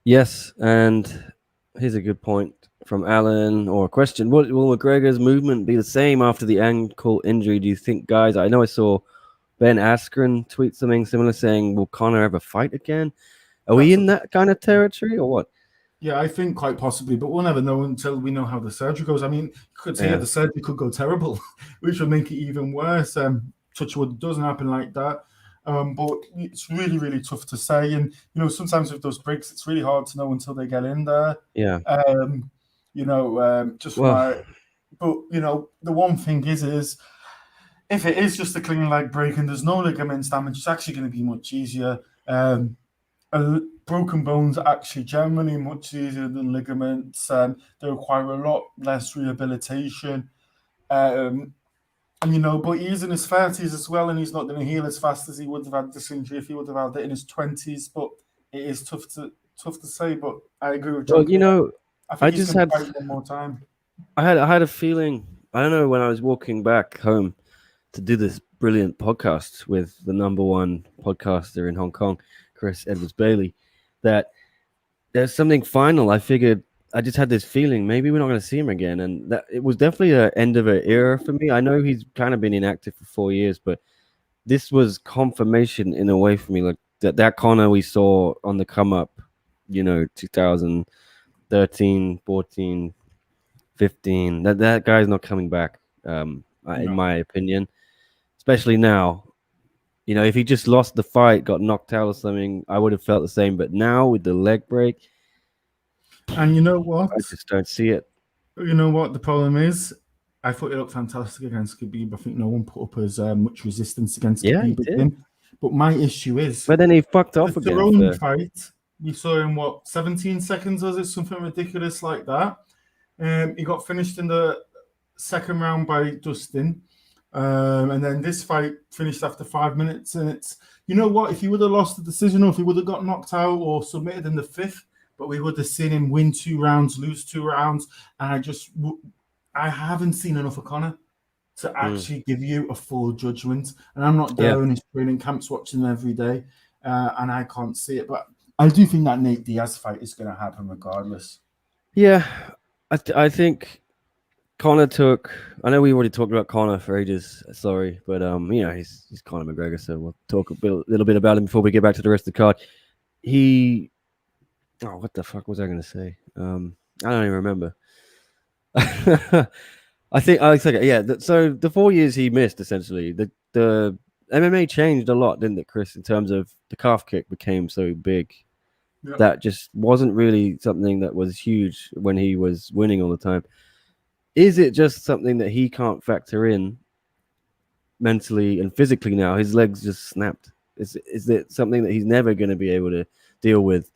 Yes, and here's a good point from Alan, or a question: will McGregor's movement be the same after the ankle injury? Do you think, guys? I know I saw Ben Askren tweet something similar, saying, "Will Conor ever fight again?" Are we in that kind of territory, or what? Yeah, I think quite possibly, but we'll never know until we know how the surgery goes. I mean, you could say the surgery could go terrible, which would make it even worse. Touch wood, it doesn't happen like that. But it's really, really tough to say. And, sometimes with those breaks, it's really hard to know until they get in there. Yeah. But, the one thing is if it is just a clean leg break and there's no ligaments damage, it's actually going to be much easier. Broken bones are actually generally much easier than ligaments. They require a lot less rehabilitation. But he's in his 30s as well, and he's not going to heal as fast as he would have had this injury if he would have had it in his 20s. But it is tough to say. But I agree with John. Well, I think he's going to fight one more time. I had a feeling. I don't know, when I was walking back home to do this brilliant podcast with the #1 podcaster in Hong Kong, Chris Edwards-Bailey, that there's something final. I figured, I just had this feeling maybe we're not going to see him again, and that it was definitely the end of an era for me. I know he's kind of been inactive for 4 years, but this was confirmation in a way for me, like that Conor we saw on the come up, 2013, 14, 15. That guy's not coming back, in my opinion, especially now. You know, if he just lost the fight, got knocked out or something, I would have felt the same. But now with the leg break, And you know what? I just don't see it. You know what the problem is? I thought he looked fantastic against Khabib. I think no one put up as much resistance against Yeah, he Khabib as did. him. But my issue is But then he fucked the off again. Cerrone fight. We saw him 17 seconds, was it? Something ridiculous like that. He got finished in the second round by Dustin. And then this fight finished after 5 minutes. And it's, you know what? If he would have lost the decision, or if he would have got knocked out or submitted in the fifth, but we would have seen him win 2 rounds, lose 2 rounds. And I haven't seen enough of Conor to actually give you a full judgment. And I'm not there in his training camps watching him every day. And I can't see it. But I do think that Nate Diaz fight is going to happen regardless. Yeah, I think Conor took. I know we already talked about Conor for ages. Sorry, but you know, he's Conor McGregor, so we'll talk a little bit about him before we get back to the rest of the card. Oh, what the fuck was I going to say? I don't even remember. I think yeah. So the 4 years he missed, essentially, the MMA changed a lot, didn't it, Chris? In terms of the calf kick became so big. Yep. That just wasn't really something that was huge when he was winning all the time. Is it just something that he can't factor in mentally and physically now? His legs just snapped. Is it something that he's never going to be able to deal with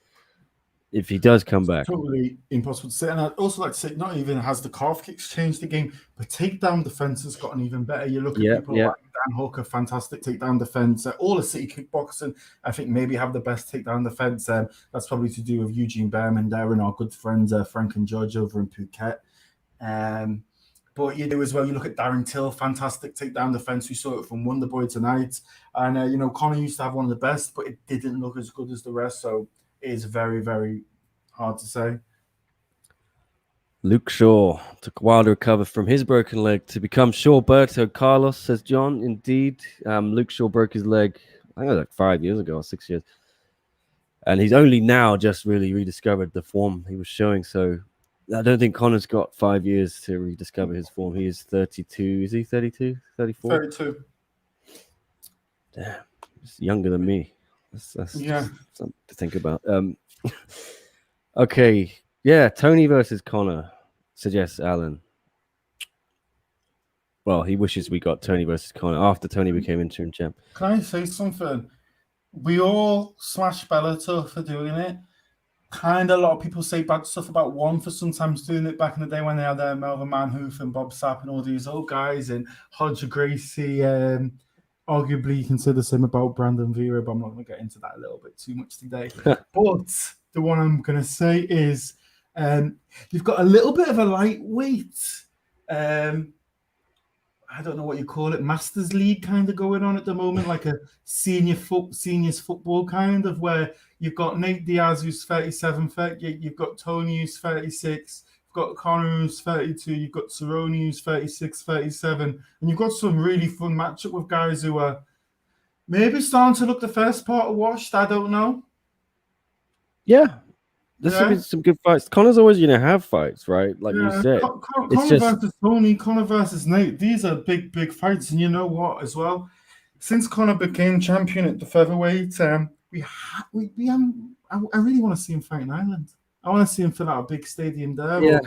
if he does come back? Totally impossible to say. And I'd also like to say, not even has the calf kicks changed the game, but takedown defense has gotten even better. You look at people like Dan Hooker, fantastic takedown defense. All of City Kickboxing, I think, maybe have the best takedown defense. That's probably to do with Eugene Behrman there and our good friends Frank and George over in Phuket. But you do as well. You look at Darren Till, fantastic takedown defense. We saw it from Wonderboy tonight. And, you know, Conor used to have one of the best, but it didn't look as good as the rest. So it is very, very hard to say. Luke Shaw took a while to recover from his broken leg to become Shawberto Carlos, says John. Indeed, Luke Shaw broke his leg, I think it was like 5 years ago or 6 years. And he's only now just really rediscovered the form he was showing. So I don't think Conor's got 5 years to rediscover his form. He is 32. Is he 32? 34? 32. Damn, he's younger than me. That's something to think about. Okay. Yeah, Tony versus Conor, suggests Alan. Well, he wishes we got Tony versus Conor after Tony became interim champ. Can I say something? We all smash Bellator for doing it. Kind of a lot of people say bad stuff about One for sometimes doing it back in the day when they had Melvin Manhoof and Bob Sapp and all these old guys and Hodge Gracie. Arguably, you can say the same about Brandon Vera, but I'm not going to get into that a little bit too much today. But the one I'm going to say is you've got a little bit of a lightweight, I don't know what you call it, Masters League kind of going on at the moment, like a seniors football kind of, where you've got Nate Diaz who's 37, you've got Tony who's 36, you've got Conor who's 32, you've got Cerrone who's 36, 37, and you've got some really fun matchup with guys who are maybe starting to look the first part of washed. I don't know. Yeah. There's been some good fights. Conor's always going to have fights, right? Like you said. Conor versus Tony, Conor versus Nate. These are big fights. And you know what as well? Since Conor became champion at the featherweight, I really want to see him fight in Ireland. I want to see him fill out a big stadium there. Yeah.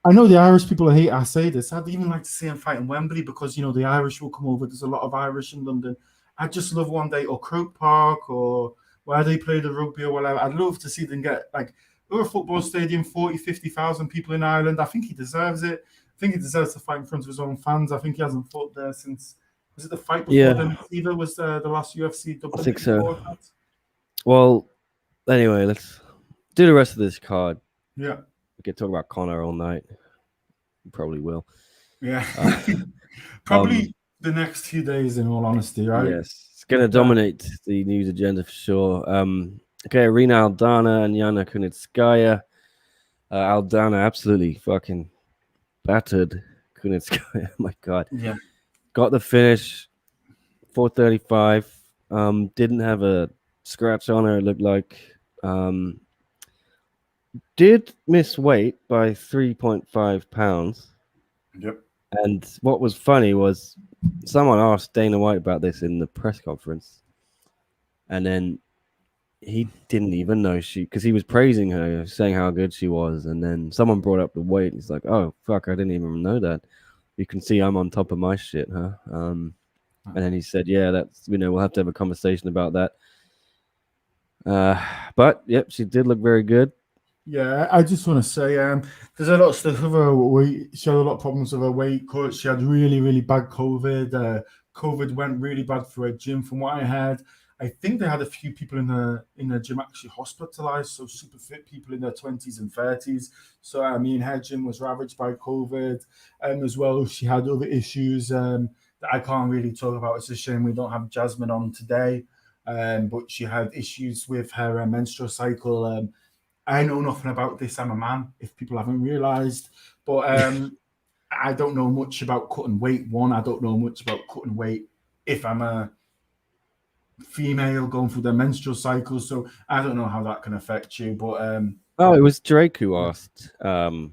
I know the Irish people hate I say this. I'd even like to see him fight in Wembley because, you know, the Irish will come over. There's a lot of Irish in London. I'd just love one day, or Croke Park, or where they play the rugby or whatever. I'd love to see them get, like, or a football stadium, 40, 50,000 people in Ireland. I think he deserves it. I think he deserves to fight in front of his own fans. I think he hasn't fought there since, was it the fight before Denisiva was the last UFC? I think so. Well, anyway, let's do the rest of this card. Yeah. We could talk about Conor all night. We probably will. Yeah. Probably the next few days, in all honesty, right? Yes. It's going to dominate the news agenda for sure. Okay, Irina Aldana and Yana Kunitskaya. Aldana absolutely fucking battered Kunitskaya. Oh my God. Yeah. Got the finish, 435. Didn't have a scratch on her, it looked like. Did miss weight by 3.5 pounds. Yep. And what was funny was someone asked Dana White about this in the press conference. and then he didn't even know because he was praising her, saying how good she was, and then someone brought up the weight. He's like, "Oh fuck, I didn't even know that. You can see I'm on top of my shit, huh?" And then he said, "Yeah, that's we'll have to have a conversation about that." But yep, she did look very good. Yeah, I just want to say, there's a lot of stuff with her weight. She had a lot of problems with her weight cut. She had really, really bad COVID. COVID went really bad for her gym. From what I heard, I think they had a few people in the gym actually hospitalized. So super fit people in their 20s and 30s. So I mean, her gym was ravaged by COVID, as well. She had other issues that I can't really talk about. It's a shame we don't have Jasmine on today. But she had issues with her menstrual cycle. I know nothing about this. I'm a man, if people haven't realized. But I don't know much about cutting weight. One, I don't know much about cutting weight if I'm a female going through their menstrual cycle. So I don't know how that can affect you. But it was Drake who asked. Oh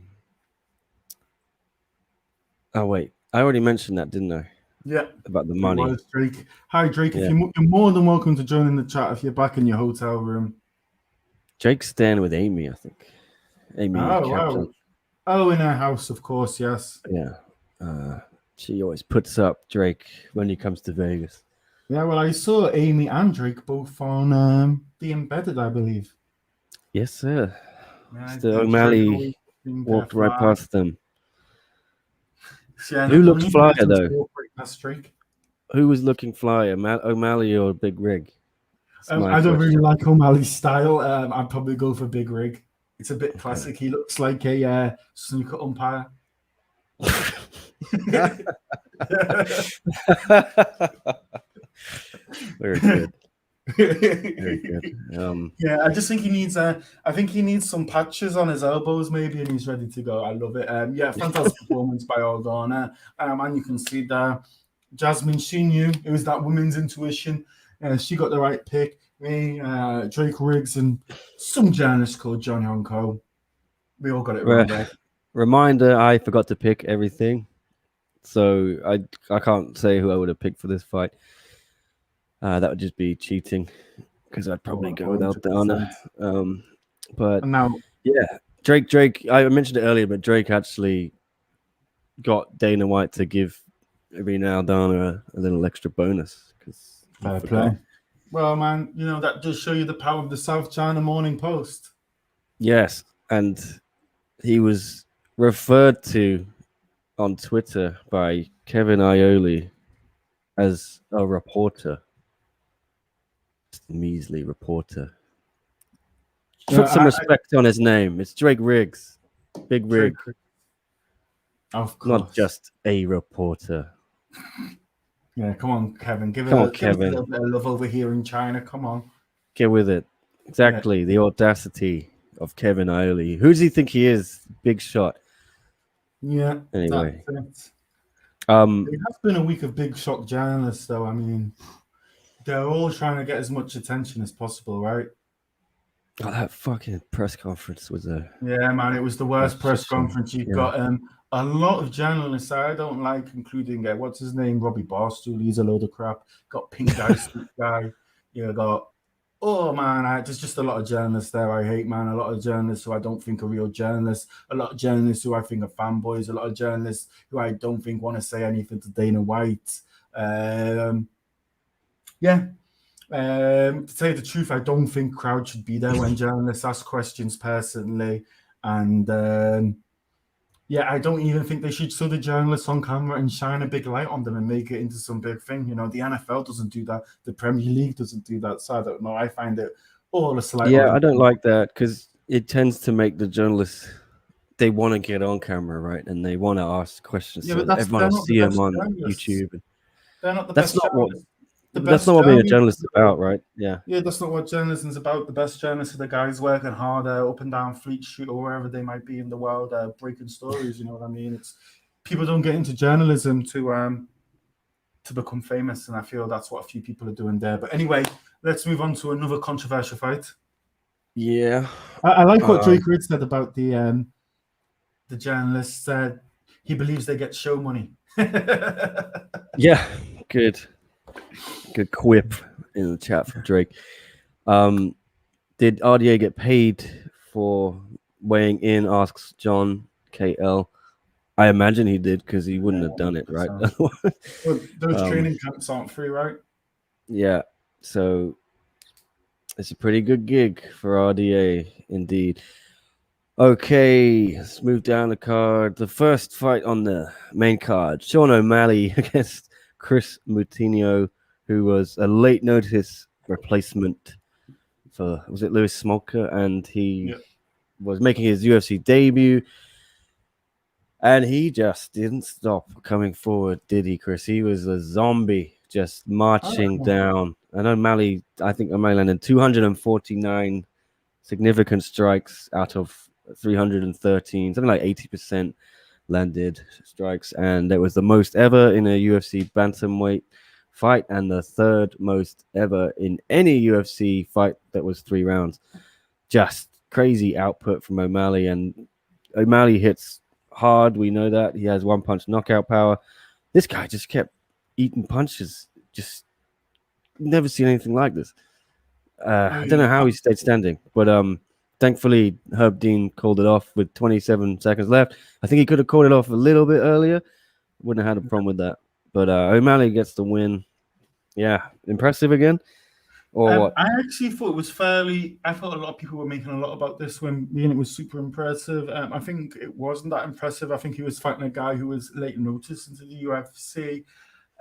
wait, I already mentioned that, didn't I? Yeah, about the money. It was Drake. Hi, Drake. If you're more than welcome to join in the chat if you're back in your hotel room. Drake's staying with Amy, I think. Amy wow. Oh, in her house, of course, yes. Yeah. She always puts up Drake when he comes to Vegas. Yeah, well, I saw Amy and Drake both on The Embedded, I believe. Yes, sir. Yeah, O'Malley walked right past them. Yeah, who looked flyer, though? Who was looking flyer, O'Malley or Big Rig? I don't really like O'Malley's style. I'd probably go for Big Rig. It's a bit classic. He looks like a snooker umpire. Very good. Very good. Yeah, I just think he needs I think he needs some patches on his elbows maybe, and he's ready to go. I love it. Yeah, fantastic performance by Aldana. And you can see that Jasmine, she knew it was that woman's intuition. She got the right pick. Me, Drake Riggs, and some journalist called John Yonko. We all got it wrong there. Reminder, I forgot to pick everything. So I can't say who I would have picked for this fight. That would just be cheating because I'd probably go without Dana. But now, yeah, Drake. I mentioned it earlier, but Drake actually got Dana White to give every now Dana a little extra bonus because fair play. Well, man, that does show you the power of the South China Morning Post. Yes, and he was referred to on Twitter by Kevin Ioli as a reporter. Just a measly reporter. Put some respect on his name. It's Drake Riggs. Big Rig. Of course. Not just a reporter. Yeah, come on, Kevin. Give it a little bit of love over here in China. Come on. Get with it. Exactly. Yeah. The audacity of Kevin Ioli. Who does he think he is? Big shot. Yeah. Anyway. It has been a week of big shot journalists, though. I mean, they're all trying to get as much attention as possible, right? Oh, that fucking press conference was Yeah, man, it was the worst press conference. You've got a lot of journalists I don't like, including what's his name, Robbie Barstool. He's a load of crap. Got Pink Guy, Sweet Guy. There's just a lot of journalists there I hate, man. A lot of journalists who I don't think are real journalists. A lot of journalists who I think are fanboys. A lot of journalists who I don't think want to say anything to Dana White. To tell you the truth, I don't think crowd should be there when journalists ask questions personally. And I don't even think they should show the journalists on camera and shine a big light on them and make it into some big thing. The NFL doesn't do that. The Premier League doesn't do that. So I don't know. I find it all a slight. Yeah, I don't like that because it tends to make the journalists, they want to get on camera, right? And they want to ask questions. Yeah, so but everyone will see them on YouTube. They're not the best journalists. That's not what being a journalist is about, right? Yeah. Yeah, that's not what journalism is about. The best journalists are the guys working hard up and down Fleet Street or wherever they might be in the world, breaking stories. You know what I mean? It's people don't get into journalism to become famous, and I feel that's what a few people are doing there. But anyway, let's move on to another controversial fight. Yeah, I like what Drake Reed said about the journalist. Said he believes they get show money. Yeah, good quip. in the chat from Drake. Did RDA get paid for weighing in? Asks John KL. I imagine he did because he wouldn't have done it, right? Well, those training camps aren't free, right? Yeah. So it's a pretty good gig for RDA, indeed. Okay, let's move down the card. The first fight on the main card, Sean O'Malley against Chris Moutinho, who was a late notice replacement for, was it Lewis Smolka? And he was making his UFC debut. And he just didn't stop coming forward, did he, Chris? He was a zombie just marching down. And O'Malley, I think O'Malley landed 249 significant strikes out of 313, something like 80% landed strikes. And it was the most ever in a UFC bantamweight fight and the third most ever in any UFC fight that was 3 rounds. Just crazy output from O'Malley. And O'Malley hits hard, we know that. He has one punch knockout power. This guy just kept eating punches. Just never seen anything like this. I don't know how he stayed standing, but thankfully Herb Dean called it off with 27 seconds left. I think he could have called it off a little bit earlier. Wouldn't have had a problem with that. But O'Malley gets the win. Yeah, impressive again. Or what? I actually thought it was fairly. I thought a lot of people were making a lot about this when it was super impressive. I think it wasn't that impressive. I think he was fighting a guy who was late notice into the UFC.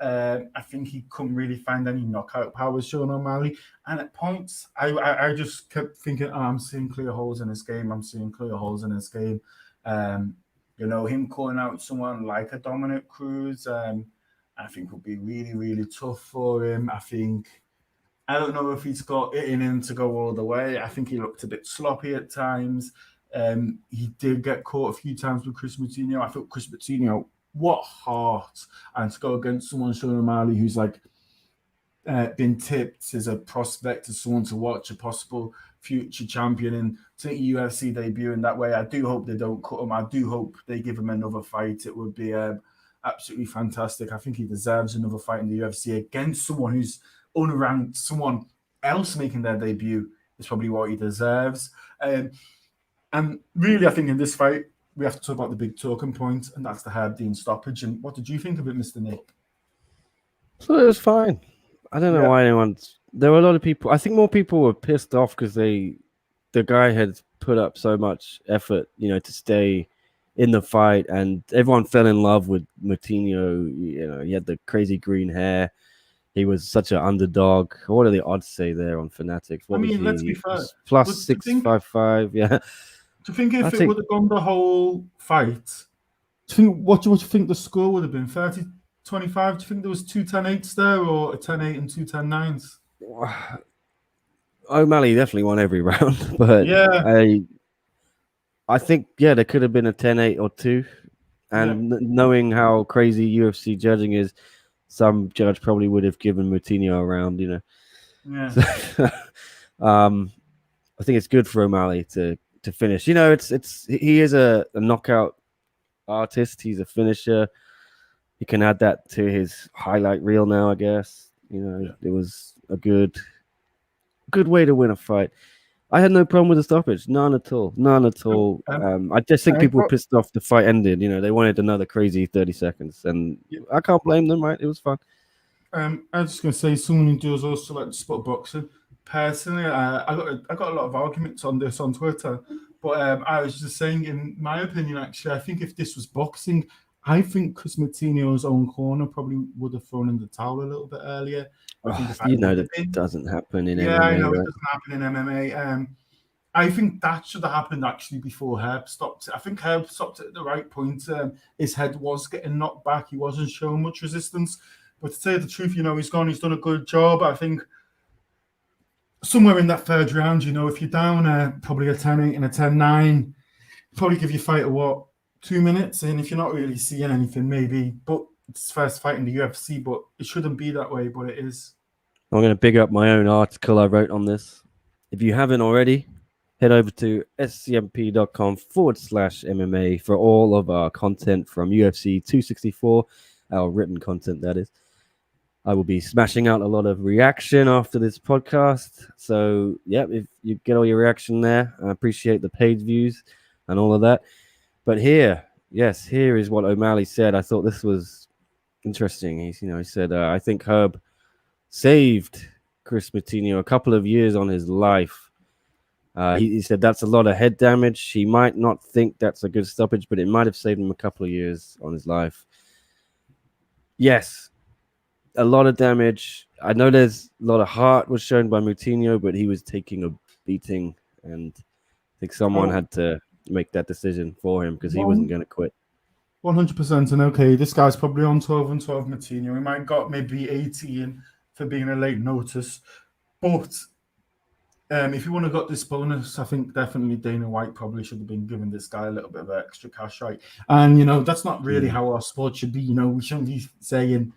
I think he couldn't really find any knockout powers, Sean O'Malley. And at points, I just kept thinking, I'm seeing clear holes in this game. I'm seeing clear holes in this game. You know, him calling out someone like a Dominic Cruz, I think would be really, really tough for him. I don't know if he's got it in him to go all the way. I think he looked a bit sloppy at times. He did get caught a few times with Chris Moutinho. I thought Chris Moutinho, what heart. And to go against someone, Sean O'Malley, who's like been tipped as a prospect, as someone to watch, a possible future champion, and to make a UFC debut in that way, I do hope they don't cut him. I do hope they give him another fight. It would be absolutely fantastic. I think he deserves another fight in the UFC against someone who's unranked. Someone else making their debut is probably what he deserves. And really, I think in this fight, we have to talk about the big talking point, and that's the Herb Dean stoppage. And what did you think of it, Mr. Nick? So it was fine. I don't know why anyone's. There were a lot of people. I think more people were pissed off because the guy had put up so much effort, to stay in the fight, and everyone fell in love with Moutinho. He had the crazy green hair. He was such an underdog. What do the odds say there on Fanatics? Let's be fair. Plus 655. Yeah. Do you think if it would have gone the whole fight, what do you think the score would have been? 30-25? Do you think there was 2 10-8s there, or a 10-8 and 2 10-9s? O'Malley definitely won every round, but I think there could have been a 10-8 or 2. And knowing how crazy UFC judging is, some judge probably would have given Moutinho a round, Yeah. So, I think it's good for O'Malley to finish. He is a knockout artist. He's a finisher. He can add that to his highlight reel now, I guess. It was a good way to win a fight. I had no problem with the stoppage. None at all. I just think people were pissed off the fight ended. They wanted another crazy 30 seconds. And I can't blame them, right? It was fun. I was just going to say, someone who does also like sport boxing. Personally, I got a lot of arguments on this on Twitter. But I was just saying, in my opinion, actually, I think if this was boxing, I think Chris Moutinho's own corner probably would have thrown in the towel a little bit earlier. That doesn't happen in MMA. Yeah, I know, right? It doesn't happen in MMA. I think that should have happened actually before Herb stopped it. I think Herb stopped it at the right point. His head was getting knocked back. He wasn't showing much resistance. But to tell you the truth, he's done a good job. I think somewhere in that third round, if you're down probably a 10-8 and a 10-9, probably give your fighter 2 minutes, and if you're not really seeing anything, maybe. But it's his first fight in the UFC, but it shouldn't be that way, but it is. I'm going to big up my own article I wrote on this. If you haven't already, head over to scmp.com/MMA for all of our content from UFC 264, our written content, that is. I will be smashing out a lot of reaction after this podcast. So, yeah, if you get all your reaction there, I appreciate the page views and all of that. But here is what O'Malley said. I thought this was interesting. He said, I think Herb saved Chris Moutinho a couple of years on his life. He said that's a lot of head damage. He might not think that's a good stoppage, but it might have saved him a couple of years on his life. Yes, a lot of damage. I know there's a lot of heart was shown by Moutinho, but he was taking a beating, and I think someone had to make that decision for him because he wasn't going to quit. 100%. And okay, this guy's probably on 12 and 12 Moutinho. He might got maybe 18 for being a late notice. But if you want to got this bonus, I think definitely Dana White probably should have been giving this guy a little bit of extra cash, right? And, that's not really how our sport should be. We shouldn't be saying,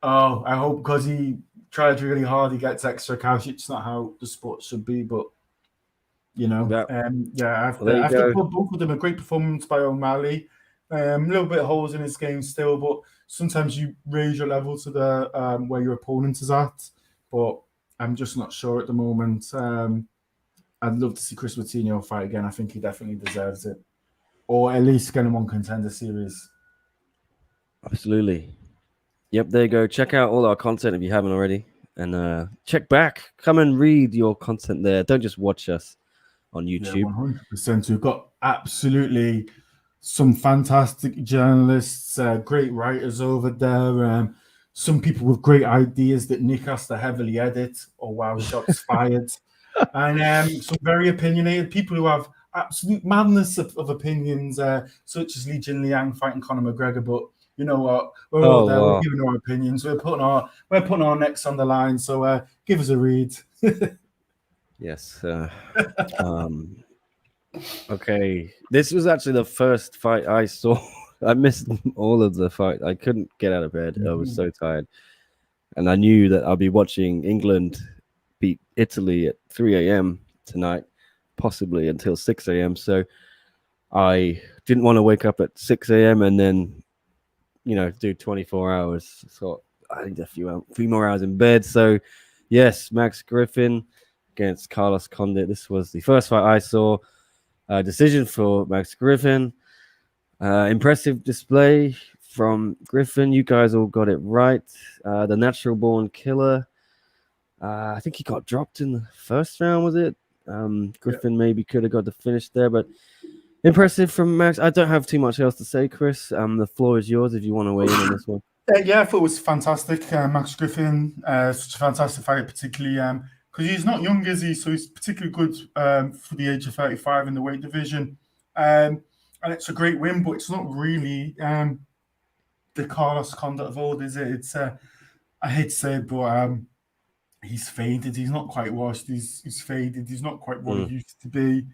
oh, I hope because he tried really hard, he gets extra cash. It's not how the sport should be. But, I have to put both of them a great performance by O'Malley. A little bit of holes in his game still, but sometimes you raise your level to the where your opponent is at. But I'm just not sure at the moment. I'd love to see Chris Moutinho fight again. I think he definitely deserves it, or at least get him on Contender Series. Absolutely. Yep, there you go. Check out all our content if you haven't already, and check back. Come and read your content there. Don't just watch us on YouTube. 100%. We've got absolutely some fantastic journalists, great writers over there. Some people with great ideas that Nick has to heavily edit, or wow, shots fired. And some very opinionated people who have absolute madness of opinions, such as Li Jinliang fighting Conor McGregor. But you know what? We're all there. We're giving our opinions. We're putting our necks on the line. So give us a read. Yes. Okay. This was actually the first fight I saw. I missed all of the fight. I couldn't get out of bed. I was so tired. And I knew that I'll be watching England beat Italy at 3 a.m. tonight, possibly until 6 a.m. So I didn't want to wake up at 6 a.m. and then, do 24 hours. So I need a few more hours in bed. So, yes, Max Griffin against Carlos Condit. This was the first fight I saw. Decision for Max Griffin. Impressive display from Griffin. You guys all got it right. The natural born killer. I think he got dropped in the first round, was it? Griffin maybe could have got the finish there, but impressive from Max. I don't have too much else to say, Chris. The floor is yours if you want to weigh in on this one. Yeah, I thought it was fantastic. Max Griffin, such a fantastic fight, particularly because he's not young, is he? So he's particularly good for the age of 35 in the weight division. And it's a great win, but it's not really the Carlos Condit of old, is it? It's I hate to say it, but he's faded. He's not quite washed. He's faded. He's not quite what he used to be.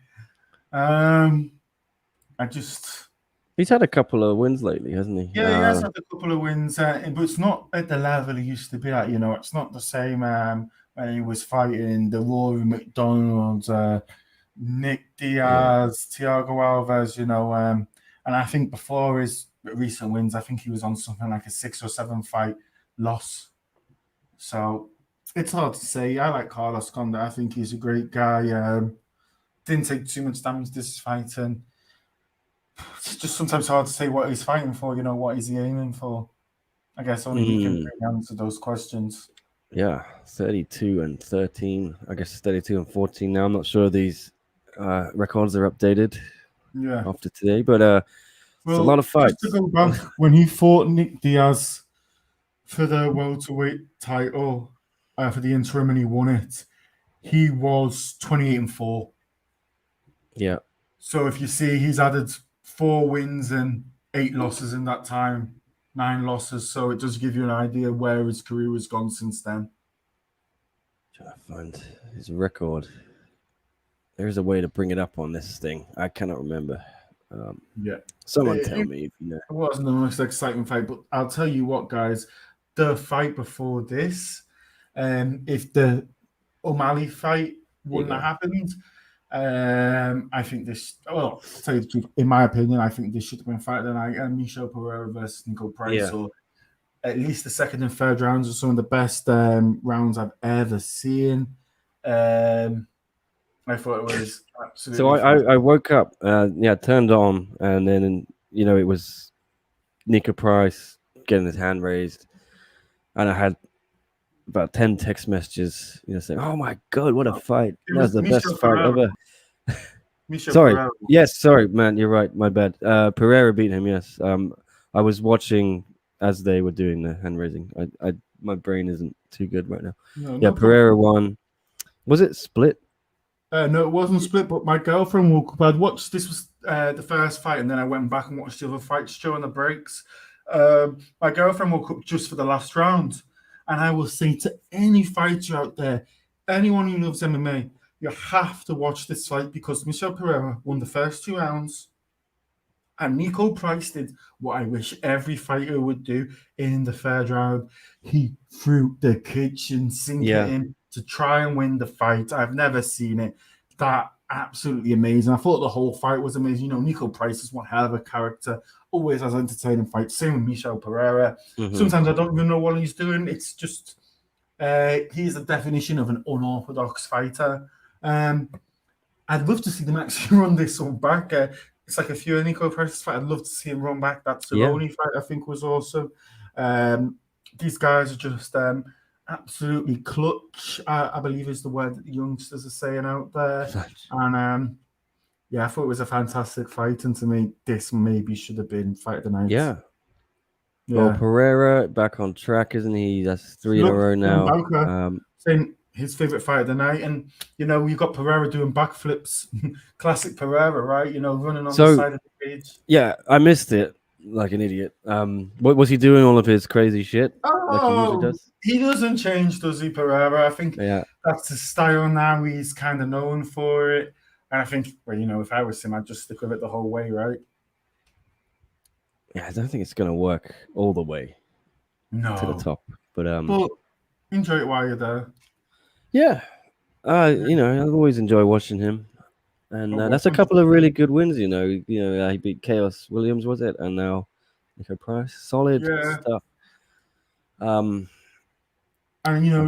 He's had a couple of wins lately, hasn't he? Yeah, he has had a couple of wins, but it's not at the level he used to be at. It's not the same when he was fighting the Rory McDonald's, Nick Diaz, Thiago Alves, and I think before his recent wins, I think he was on something like a 6 or 7 fight loss. So it's hard to say. I like Carlos Condit. I think he's a great guy. Didn't take too much damage this fight, and it's just sometimes hard to say what he's fighting for. What is he aiming for? I guess only he can really answer those questions. Yeah, 32 and 13. I guess 32 and 14 now. I'm not sure these records are updated after today, but it's a lot of fights. Just to go back, when he fought Nick Diaz for the welterweight title for the interim and he won it, he was 28 and 4. Yeah. So if you see, he's added 4 wins and 8 losses in that time, 9 losses. So it does give you an idea where his career has gone since then. Trying to find his record. There's a way to bring it up on this thing. I cannot remember. Someone tell me if you know. It wasn't the most exciting fight, but I'll tell you what, guys. The fight before this, if the O'Malley fight wouldn't have happened, I think this. Well, to tell you the truth, in my opinion, I think this should have been fight tonight. Michel Pereira versus Nico Price, or at least the second and third rounds are some of the best rounds I've ever seen. I thought it was absolutely. So I woke up, turned on, and then it was Nico Price getting his hand raised, and I had about 10 text messages, saying, "Oh my God, what a fight! That was the best fight ever." Sorry. Pereira. Yes, sorry, man. You're right. My bad. Pereira beat him. Yes. I was watching as they were doing the hand raising. My brain isn't too good right now. No Pereira won. Was it split? No, it wasn't split. But my girlfriend woke up. I'd watched. This was the first fight, and then I went back and watched the other fights during the breaks. My girlfriend woke up just for the last round, and I will say to any fighter out there, anyone who loves MMA, you have to watch this fight because Michel Pereira won the first 2 rounds. And Nico Price did what I wish every fighter would do in the third round. He threw the kitchen sink at him to try and win the fight. I've never seen it. That absolutely amazing. I thought the whole fight was amazing. Nico Price is one hell of a character. Always has entertaining fights. Same with Michel Pereira. Mm-hmm. Sometimes I don't even know what he's doing. It's just he's the definition of an unorthodox fighter. I'd love to see them actually run this one back. It's like a few Nico Price's fight. I'd love to see him run back. That Cerrone fight, I think, was awesome. These guys are just absolutely clutch, I believe is the word that the youngsters are saying out there. And I thought it was a fantastic fight. And to me, this maybe should have been fight of the night. Yeah. Well, Pereira back on track, isn't he? That's 3 in a row now. Saying his favorite fight of the night, and you've got Pereira doing backflips, classic Pereira, right? Running on the side of the cage. Yeah, I missed it like an idiot. What was he doing? All of his crazy shit, like he usually does. He doesn't change, does he, Pereira? I think that's his style now. He's kind of known for it, and I think, if I was him, I'd just stick with it the whole way, right? Yeah, I don't think it's gonna work all the way to the top, but enjoy it while you're there. Yeah, I always enjoy watching him, and that's a couple of really good wins. He beat Chaos Williams, was it, and now Nico Price, solid stuff. And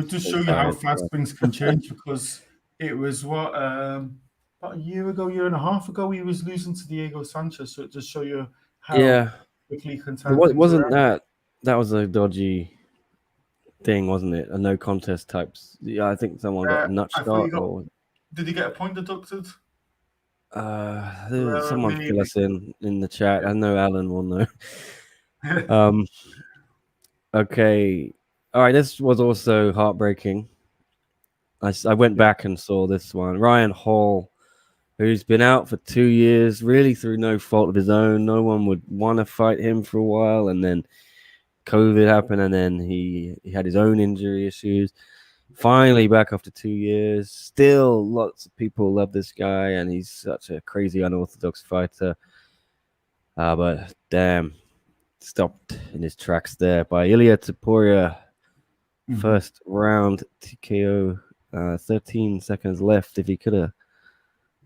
just show you how fast things can change, because it was about a year and a half ago he was losing to Diego Sanchez, so it just show you how quickly can turn. Wasn't that was a dodgy thing, wasn't it? A no contest types. Yeah, I think someone got a nut shot. Did he get a point deducted? Someone fill us in the chat. I know Alan will know. Okay. All right. This was also heartbreaking. I went back and saw this one. Ryan Hall, who's been out for 2 years, really through no fault of his own. No one would want to fight him for a while, and then COVID happened, and then he had his own injury issues. Finally back after 2 years. Still lots of people love this guy, and he's such a crazy unorthodox fighter. But damn, stopped in his tracks there by Ilia Topuria. First round TKO, 13 seconds left. If he could have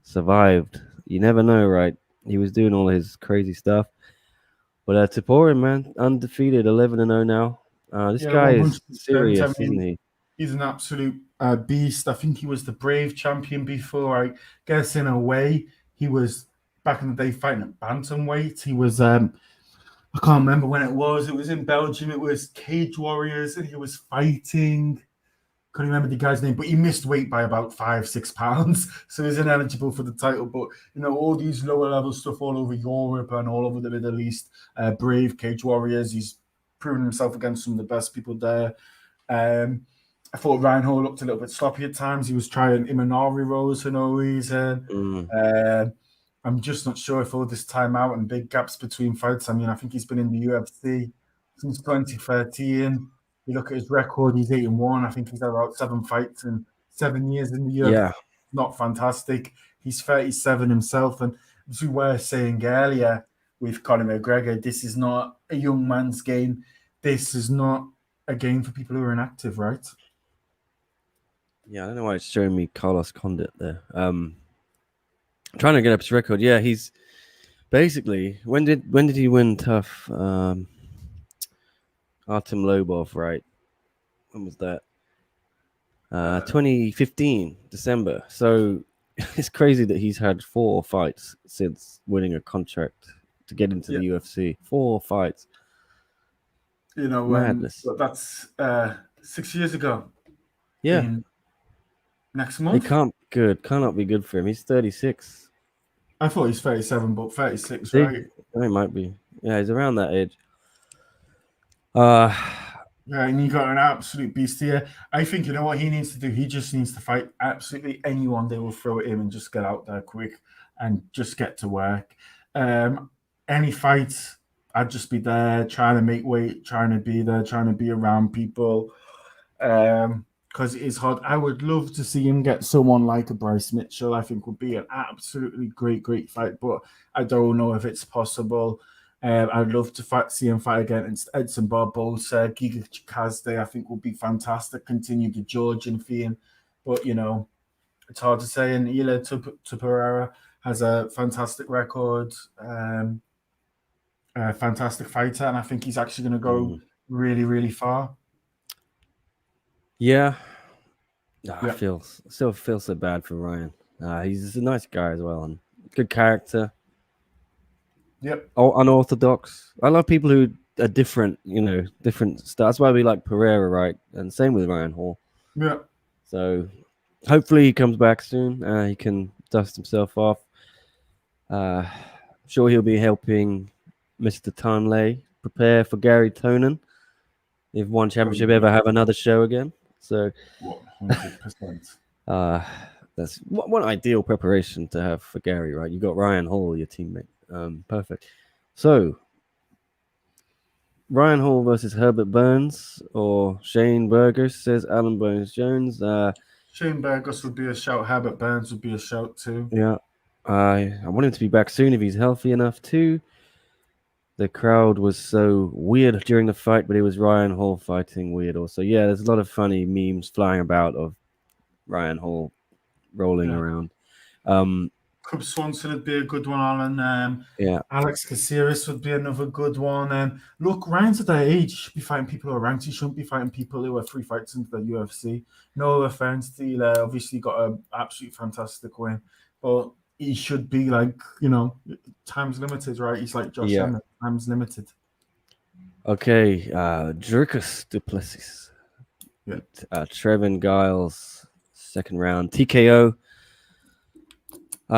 survived, you never know, right? He was doing all his crazy stuff. But Topuria, man, undefeated, 11-0 now. This guy is serious, isn't he? He's an absolute beast. I think he was the Brave champion before. I guess in a way, he was back in the day fighting at bantamweight. He was, I can't remember when it was. It was in Belgium. It was Cage Warriors, and he was fighting. Can't remember the guy's name, but he missed weight by about 5-6 pounds, so he's ineligible for the title. But all these lower level stuff all over Europe and all over the Middle East, Brave, Cage Warriors. He's proven himself against some of the best people there. I thought Ryan Hall looked a little bit sloppy at times. He was trying Imanari rolls for no reason. I'm just not sure if all this time out and big gaps between fights. I mean, I think he's been in the UFC since 2013. You look at his record, he's 8-1. I think he's had about 7 fights in 7 years in the UFC. Yeah. Not fantastic. He's 37 himself. And as we were saying earlier with Conor McGregor, this is not a young man's game. This is not a game for people who are inactive, right? Yeah, I don't know why it's showing me Carlos Condit there. Trying to get up his record. Yeah, he's basically when did he win Tough? Artem Lobov, right? When was that? 2015, December. So it's crazy that he's had 4 fights since winning a contract to get into the UFC. 4 fights. You know, Madness. that's 6 years ago. Yeah. Next month? Cannot be good for him. He's 36. I thought he's 37, but 36, right? He might be. Yeah, he's around that age. Yeah, and you got an absolute beast here. I think, you know what he needs to do? He just needs to fight absolutely anyone they will throw at him and just get out there quick and just get to work. Any fights, I'd just be there, trying to make weight, trying to be there, trying to be around people. Because it is hard. I would love to see him get someone like a Bryce Mitchell. I think would be an absolutely great fight, but I don't know if it's possible. I'd love to see him fight against Edson Barbosa, Giga Chikadze. I think would be fantastic. Continue the Georgian theme, but you know, it's hard to say. And Hall and Topuria has a fantastic record, a fantastic fighter, and I think he's actually going to go really far. Yeah. I still feel so bad for Ryan. He's a nice guy as well and good character. Yep. Unorthodox. I love people who are different, different stuff. That's why we like Pereira, right? And same with Ryan Hall. Yeah. So hopefully he comes back soon. He can dust himself off. I'm sure he'll be helping Mr. Tanley prepare for Gary Tonin. If One Championship ever have another show again. So 100%. That's one ideal preparation to have for Gary, right? You got Ryan Hall, your teammate. Perfect. So Ryan Hall versus Herbert Burns or Shane Burgos, says Alan Bones Jones. Shane Burgos would be a shout. Herbert Burns would be a shout too. Yeah. I want him to be back soon if he's healthy enough too. The crowd was so weird during the fight, but it was Ryan Hall fighting weird also. Yeah, there's a lot of funny memes flying about of Ryan Hall rolling around. Cub Swanson would be a good one, Alan. Alex Caceres would be another good one. Look, Ryan's at that age. He should be fighting people who are ranked. He shouldn't be fighting people who are 3 fights into the UFC. No offense to you. Obviously got an absolutely fantastic win. But he should be time's limited, right? He's like Josh Emmett. Time's limited. Okay, Dricus Duplessis. Yeah. Trevin Giles, second round. TKO.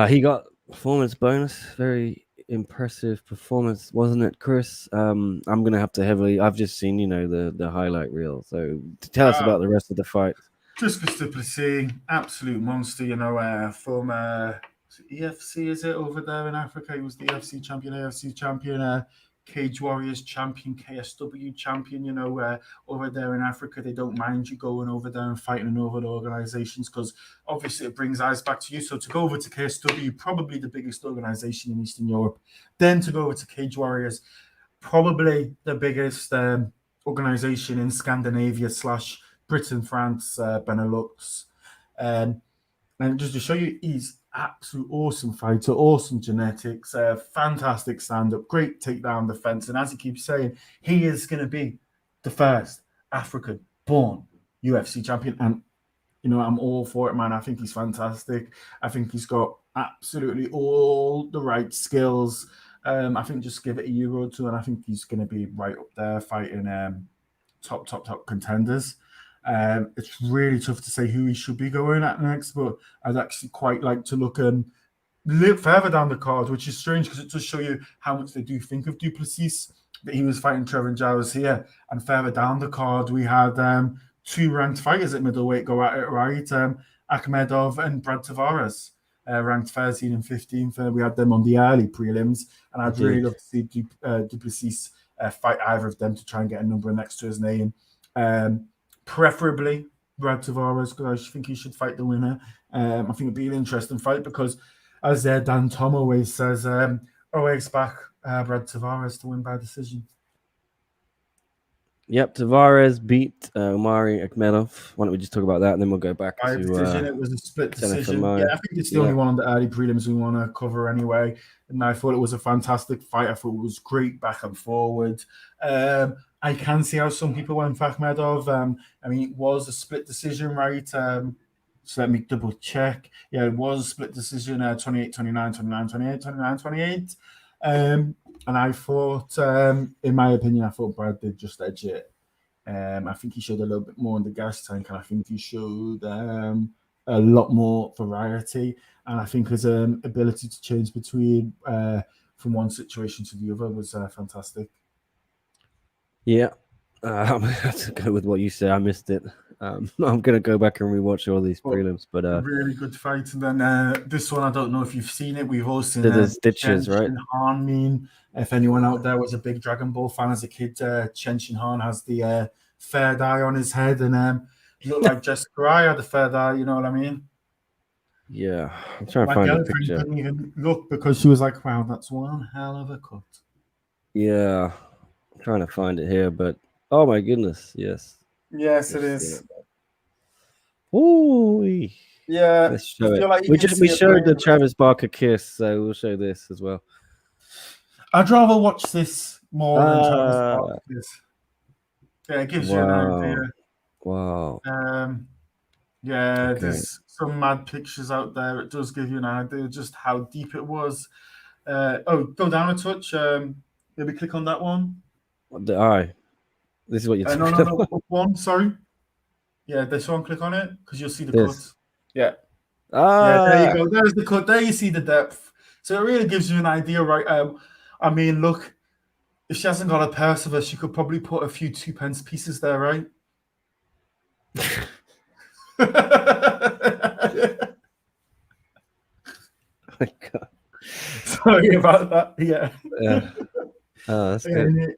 He got performance bonus. Very impressive performance, wasn't it, Chris? I'm gonna have to I've just seen, the highlight reel. So tell us about the rest of the fight. Dricus Duplessis, absolute monster. From EFC, is it over there in Africa? He was the EFC champion, AFC champion, Cage Warriors champion, KSW champion. Over there in Africa, they don't mind you going over there and fighting in other organizations because obviously it brings eyes back to you. So to go over to KSW, probably the biggest organization in Eastern Europe, then to go over to Cage Warriors, probably the biggest organization in Scandinavia / Britain, France, Benelux, and just to show you, he's absolute awesome fighter, awesome genetics, fantastic stand-up, great takedown defense. And as he keeps saying, he is going to be the first African-born UFC champion. And, I'm all for it, man. I think he's fantastic. I think he's got absolutely all the right skills. I think just give it a year or two, and I think he's going to be right up there fighting top contenders. It's really tough to say who he should be going at next, but I'd actually quite like to look further down the card, which is strange because it does show you how much they do think of Duplessis, that he was fighting Trevin Giles here. And further down the card, we had 2 ranked fighters at middleweight go at it, right? Akhmedov and Brad Tavares, ranked 13 and 15th. We had them on the early prelims, and I'd really love to see Duplessis fight either of them to try and get a number next to his name. Preferably Brad Tavares, because I think he should fight the winner. I think it'd be an interesting fight because, as Dan Tom always says, always back Brad Tavares to win by decision. Yep, Tavares beat Omari Akhmedov. Why don't we just talk about that, and then we'll go back by to decision. It was a split decision. I think it's the only one on the early prelims we want to cover anyway. And I thought it was a fantastic fight. I thought it was great back and forward. I can see how some people went Akhmedov. I mean, it was a split decision, right? So let me double check. Yeah, it was a split decision, 28, 29, 29, 28, 29, 28. And I thought, in my opinion, I thought Brad did just edge it. I think he showed a little bit more in the gas tank, and I think he showed a lot more variety. And I think his ability to change between from one situation to the other was fantastic. Yeah. I'm gonna have to go with what you say. I missed it. I'm gonna go back and rewatch all these prelims, but A really good fight. And then this one, I don't know if you've seen it. We've all seen the stitches, right? Han mean. If anyone out there was a big Dragon Ball fan as a kid, Chen Shin Han has the third eye on his head, and he looked like Jessica I had the third eye. You know what I mean? Yeah, I'm trying to My find a girlfriend picture. couldn't even look because she was like, "Wow, that's one hell of a cut." Yeah, I'm trying to find it here, but oh my goodness, yes. Yes, it is. Ooh, Yeah, let's show I feel it. like you We can just see we it showed the playing. Travis Barker kiss, so we'll show this as well. I'd rather watch this more than Travis Ah, Barker's. Yeah, it gives you an idea. Wow. Yeah, Okay. there's some mad pictures out there. It does give you an idea just how deep it was. Go down a touch. Maybe click on that one. The eye. This is what you're talking No, about. up one. Sorry. Yeah, this one. Click on it because you'll see the This. cut. Yeah. Ah, Yeah, there you go. There's the cut. There you see the depth. So it really gives you an idea, right? I mean, look, if she hasn't got a purse of her, she could probably put a few 2-pence pieces there, right? my God. Sorry about that. Yeah. Yeah. Oh, that's good.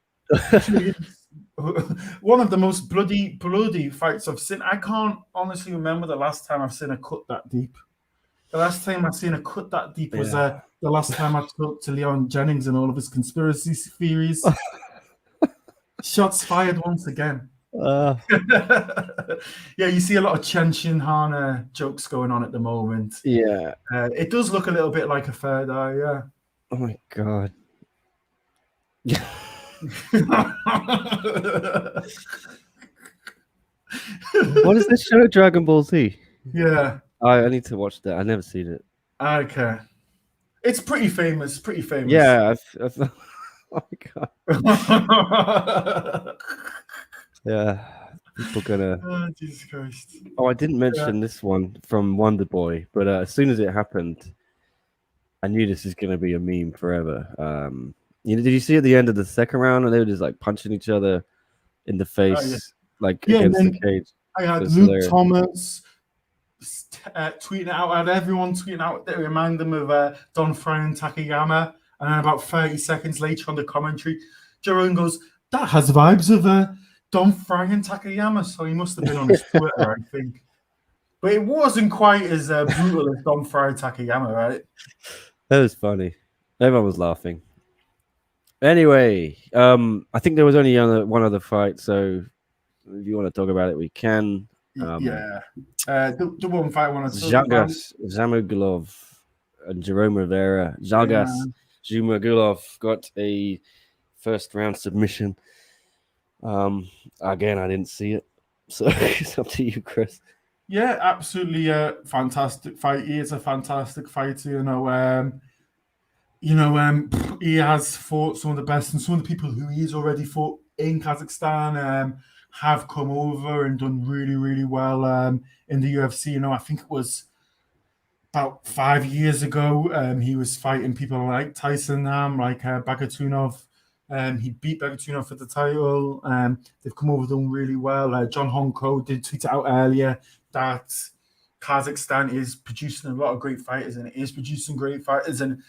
One of the most bloody fights I've seen. I can't honestly remember the last time I've seen a cut that deep. The last time I've seen a cut that deep was the last time I talked to Leon Jennings and all of his conspiracy theories. Shots fired once again. Yeah, you see a lot of Chen Shin Han jokes going on at the moment. Yeah. It does look a little bit like a third eye, yeah. Oh my God. What is this show? Dragon Ball Z. Yeah. I need to watch that. I've never seen it. Okay. It's pretty famous. Yeah. Oh my God. Yeah. People gonna. Oh, Jesus Christ. Oh, I didn't mention this one from Wonder Boy, but as soon as it happened, I knew this is gonna be a meme forever. Did you see at the end of the second round, and they were just like punching each other in the face, against the cage? I had Luke Thomas tweeting out, I had everyone tweeting out that remind them of Don Fry and Takayama, and then about 30 seconds later on the commentary, Jerome goes, "That has vibes of Don Fry and Takayama," so he must have been on his Twitter, I think. But it wasn't quite as brutal as Don Fry and Takayama, right? That was funny. Everyone was laughing. Anyway, I think there was only one other fight, so if you want to talk about it, we can. The one fight I want to talk about. Zamagulov and Jerome Rivera. Zamagulov got a first round submission. Again, I didn't see it, so it's up to you, Chris. Yeah, absolutely fantastic fight. He is a fantastic fighter, he has fought some of the best, and some of the people who he's already fought in Kazakhstan have come over and done really, really well in the UFC. I think it was about 5 years ago. He was fighting people like Tyson Nam, like Bagatunov. He beat Bagatunov for the title. They've come over, done really well. John Honko did tweet out earlier that Kazakhstan is producing a lot of great fighters, and it is producing great fighters. And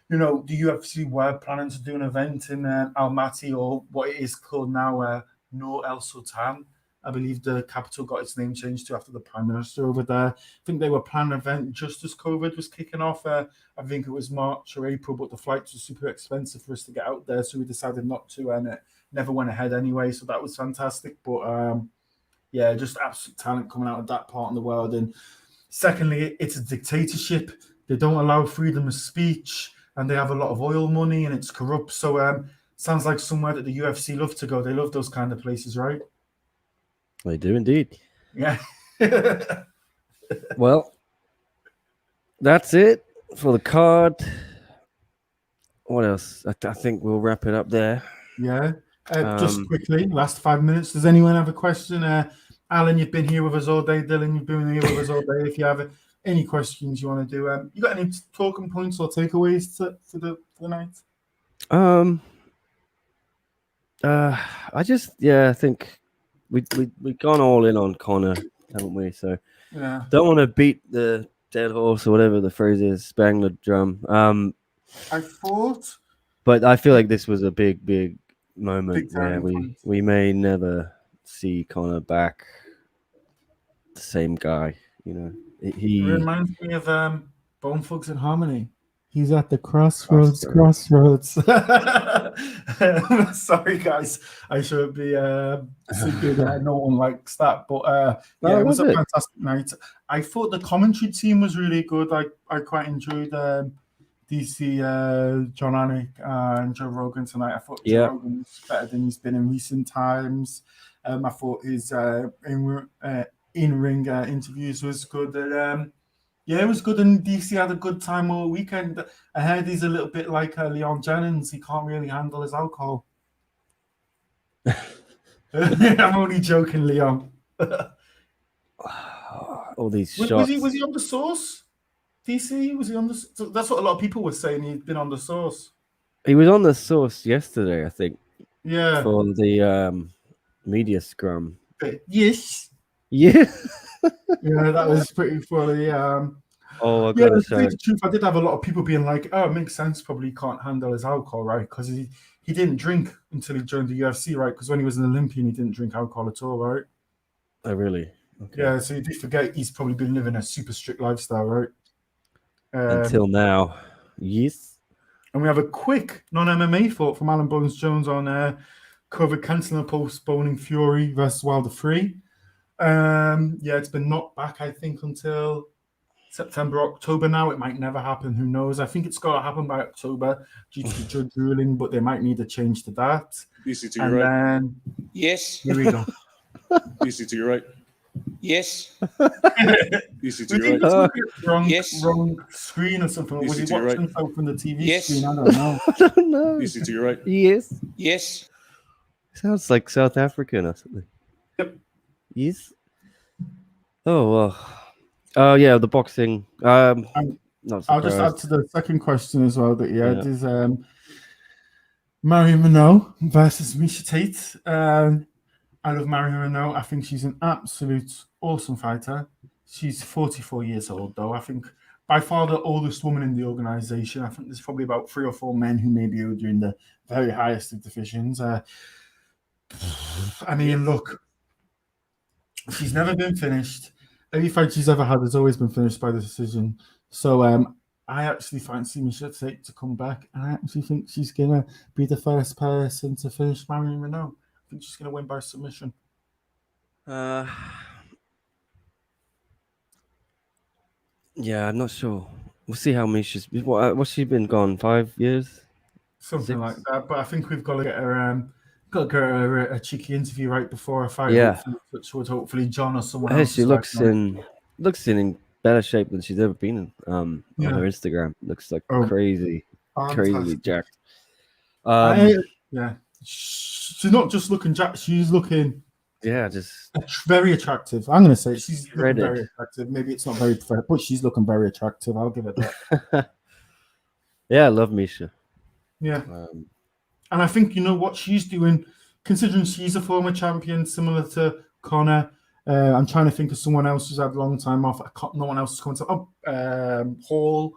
the UFC were planning to do an event in Almaty, or what it is called now, Nur El Sultan. I believe the capital got its name changed to after the Prime Minister over there. I think they were planning an event just as COVID was kicking off. I think it was March or April, but the flights were super expensive for us to get out there, so we decided not to, and it never went ahead anyway, so that was fantastic. But just absolute talent coming out of that part of the world. And secondly, it's a dictatorship. They don't allow freedom of speech, and they have a lot of oil money, and it's corrupt. So sounds like somewhere that the UFC love to go. They love those kind of places, right? They do indeed. Yeah. Well, that's it for the card. What else? I think we'll wrap it up there. Yeah. Just quickly, last 5 minutes. Does anyone have a question? Alan, you've been here with us all day. Dylan, you've been here with us all day. If you have any questions you want to do, you got any talking points or takeaways for the night? I think we've gone all in on Conor, haven't we? So Yeah. don't want to beat the dead horse or whatever the phrase is, bang the drum. I thought, but I feel like this was a big moment where turning point. we may never see Conor back the same guy. You know, It he reminds me of Bone Thugs and Harmony. He's at the crossroads. Sorry, guys. I should be thinking that no one likes that. But it was a fantastic night. I thought the commentary team was really good. I quite enjoyed DC, John Anik, and Joe Rogan tonight. I thought Joe Rogan was better than he's been in recent times. I thought his in-ring interviews was good. And, it was good, and DC had a good time all weekend. I heard he's a little bit like Leon Jennings. He can't really handle his alcohol. I'm only joking, Leon. All these shots. Was he on the sauce? DC, was he on the? That's what a lot of people were saying. He'd been on the sauce. He was on the sauce yesterday, I think. Yeah. For the media scrum. Yes. Yeah. Yeah, that was pretty funny. I gotta say, the truth, I did have a lot of people being like, "Oh, it makes sense. Probably he can't handle his alcohol, right? Because he didn't drink until he joined the UFC, right? Because when he was an Olympian, he didn't drink alcohol at all, right? Oh, really? Okay. Yeah. So you do forget he's probably been living a super strict lifestyle, right? Until now, yes. And we have a quick non-MMA thought from Alan Bones Jones on COVID cancelling and postponing Fury versus Wilder 3. It's been knocked back, I think, until September, October now. It might never happen. Who knows? I think it's got to happen by October due to the judge ruling, but they might need a change to that. BC to your right. Yes. Here we go. BC to your right. Yes. BC to your right. Wrong screen or something. Or was he watching himself from the TV screen? I don't know. I don't know. BC to your right. Yes. Yes. Sounds like South African or something. Yep. Yes. Oh, well. Oh, yeah, the boxing. I'll just add to the second question as well that he had is Marion Renault versus Misha Tate. I love Marion Renault. I think she's an absolute awesome fighter. She's 44 years old, though. I think by far the oldest woman in the organization. I think there's probably about 3 or 4 men who maybe are doing the very highest of divisions. I mean, look, she's never been finished. Every fight she's ever had has always been finished by the decision. So I actually fancy Misha Tate to come back, and I actually think she's going to be the first person to finish Marion Renault. I think she's going to win by submission. Yeah, I'm not sure. We'll see how Misha's. What's she been gone? 5 years? Something 6? Like that. But I think we've got to get her... Got to get her a cheeky interview right before a fight. Yeah, which would hopefully John or someone else. She looks in better shape than she's ever been in. On her Instagram, looks like crazy jacked. She's not just looking jacked. She's looking just very attractive. I'm going to say she's looking very attractive. Maybe it's not very perfect, but she's looking very attractive. I'll give it that. Yeah, I love Misha. Yeah. And I think, you know, what she's doing, considering she's a former champion, similar to Conor. I'm trying to think of someone else who's had a long time off. No one else is coming to Hall.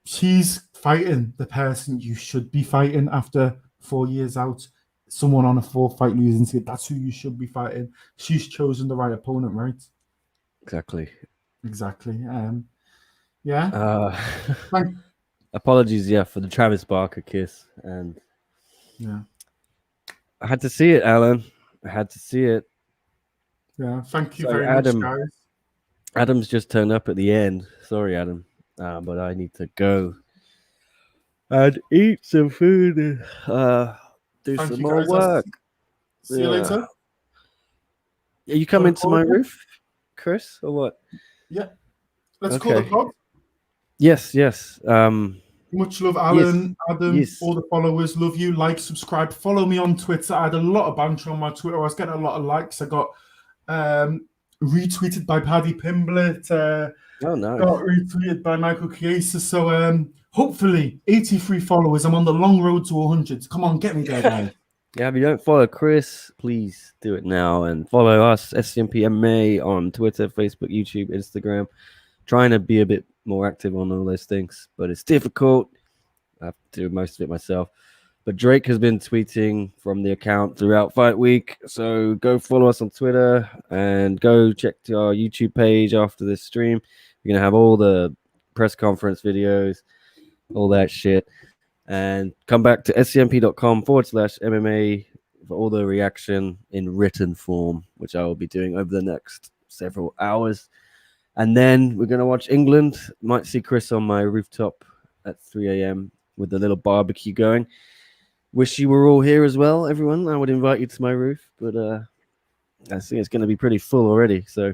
She's fighting the person you should be fighting after 4 years out. Someone on a 4-fight losing streak. That's who you should be fighting. She's chosen the right opponent, right? Exactly. Apologies, for the Travis Barker kiss, and I had to see it, Alan. I had to see it. Yeah, thank you very much, guys. Adam's just turned up at the end. Sorry, Adam, but I need to go. and eat some food and do Thank some you, more guys. work. See you later. Are you coming to my roof, Chris, or what? Yeah. Let's call the pod. Yes. Much love, Alan, Adam, yes. all the followers. Love you. Like, subscribe. Follow me on Twitter. I had a lot of banter on my Twitter. I was getting a lot of likes. I got retweeted by Paddy Pimblett. Oh, nice. Got retweeted by Michael Chiesa. So hopefully 83 followers. I'm on the long road to 100. Come on, get me there, guys. Yeah, if you don't follow Chris, please do it now. And follow us, SCMP MMA, on Twitter, Facebook, YouTube, Instagram. Trying to be a bit more active on all those things, but it's difficult. I have to do most of it myself. But Drake has been tweeting from the account throughout fight week. So go follow us on Twitter and go check our YouTube page after this stream. We're going to have all the press conference videos, all that shit. And come back to scmp.com/MMA for all the reaction in written form, which I will be doing over the next several hours. And then we're going to watch England. Might see Chris on my rooftop at 3 a.m. with a little barbecue going. Wish you were all here as well, everyone. I would invite you to my roof, but I think it's going to be pretty full already. So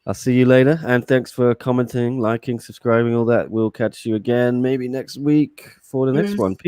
I'll see you later. And thanks for commenting, liking, subscribing, all that. We'll catch you again maybe next week for the next one. Peace.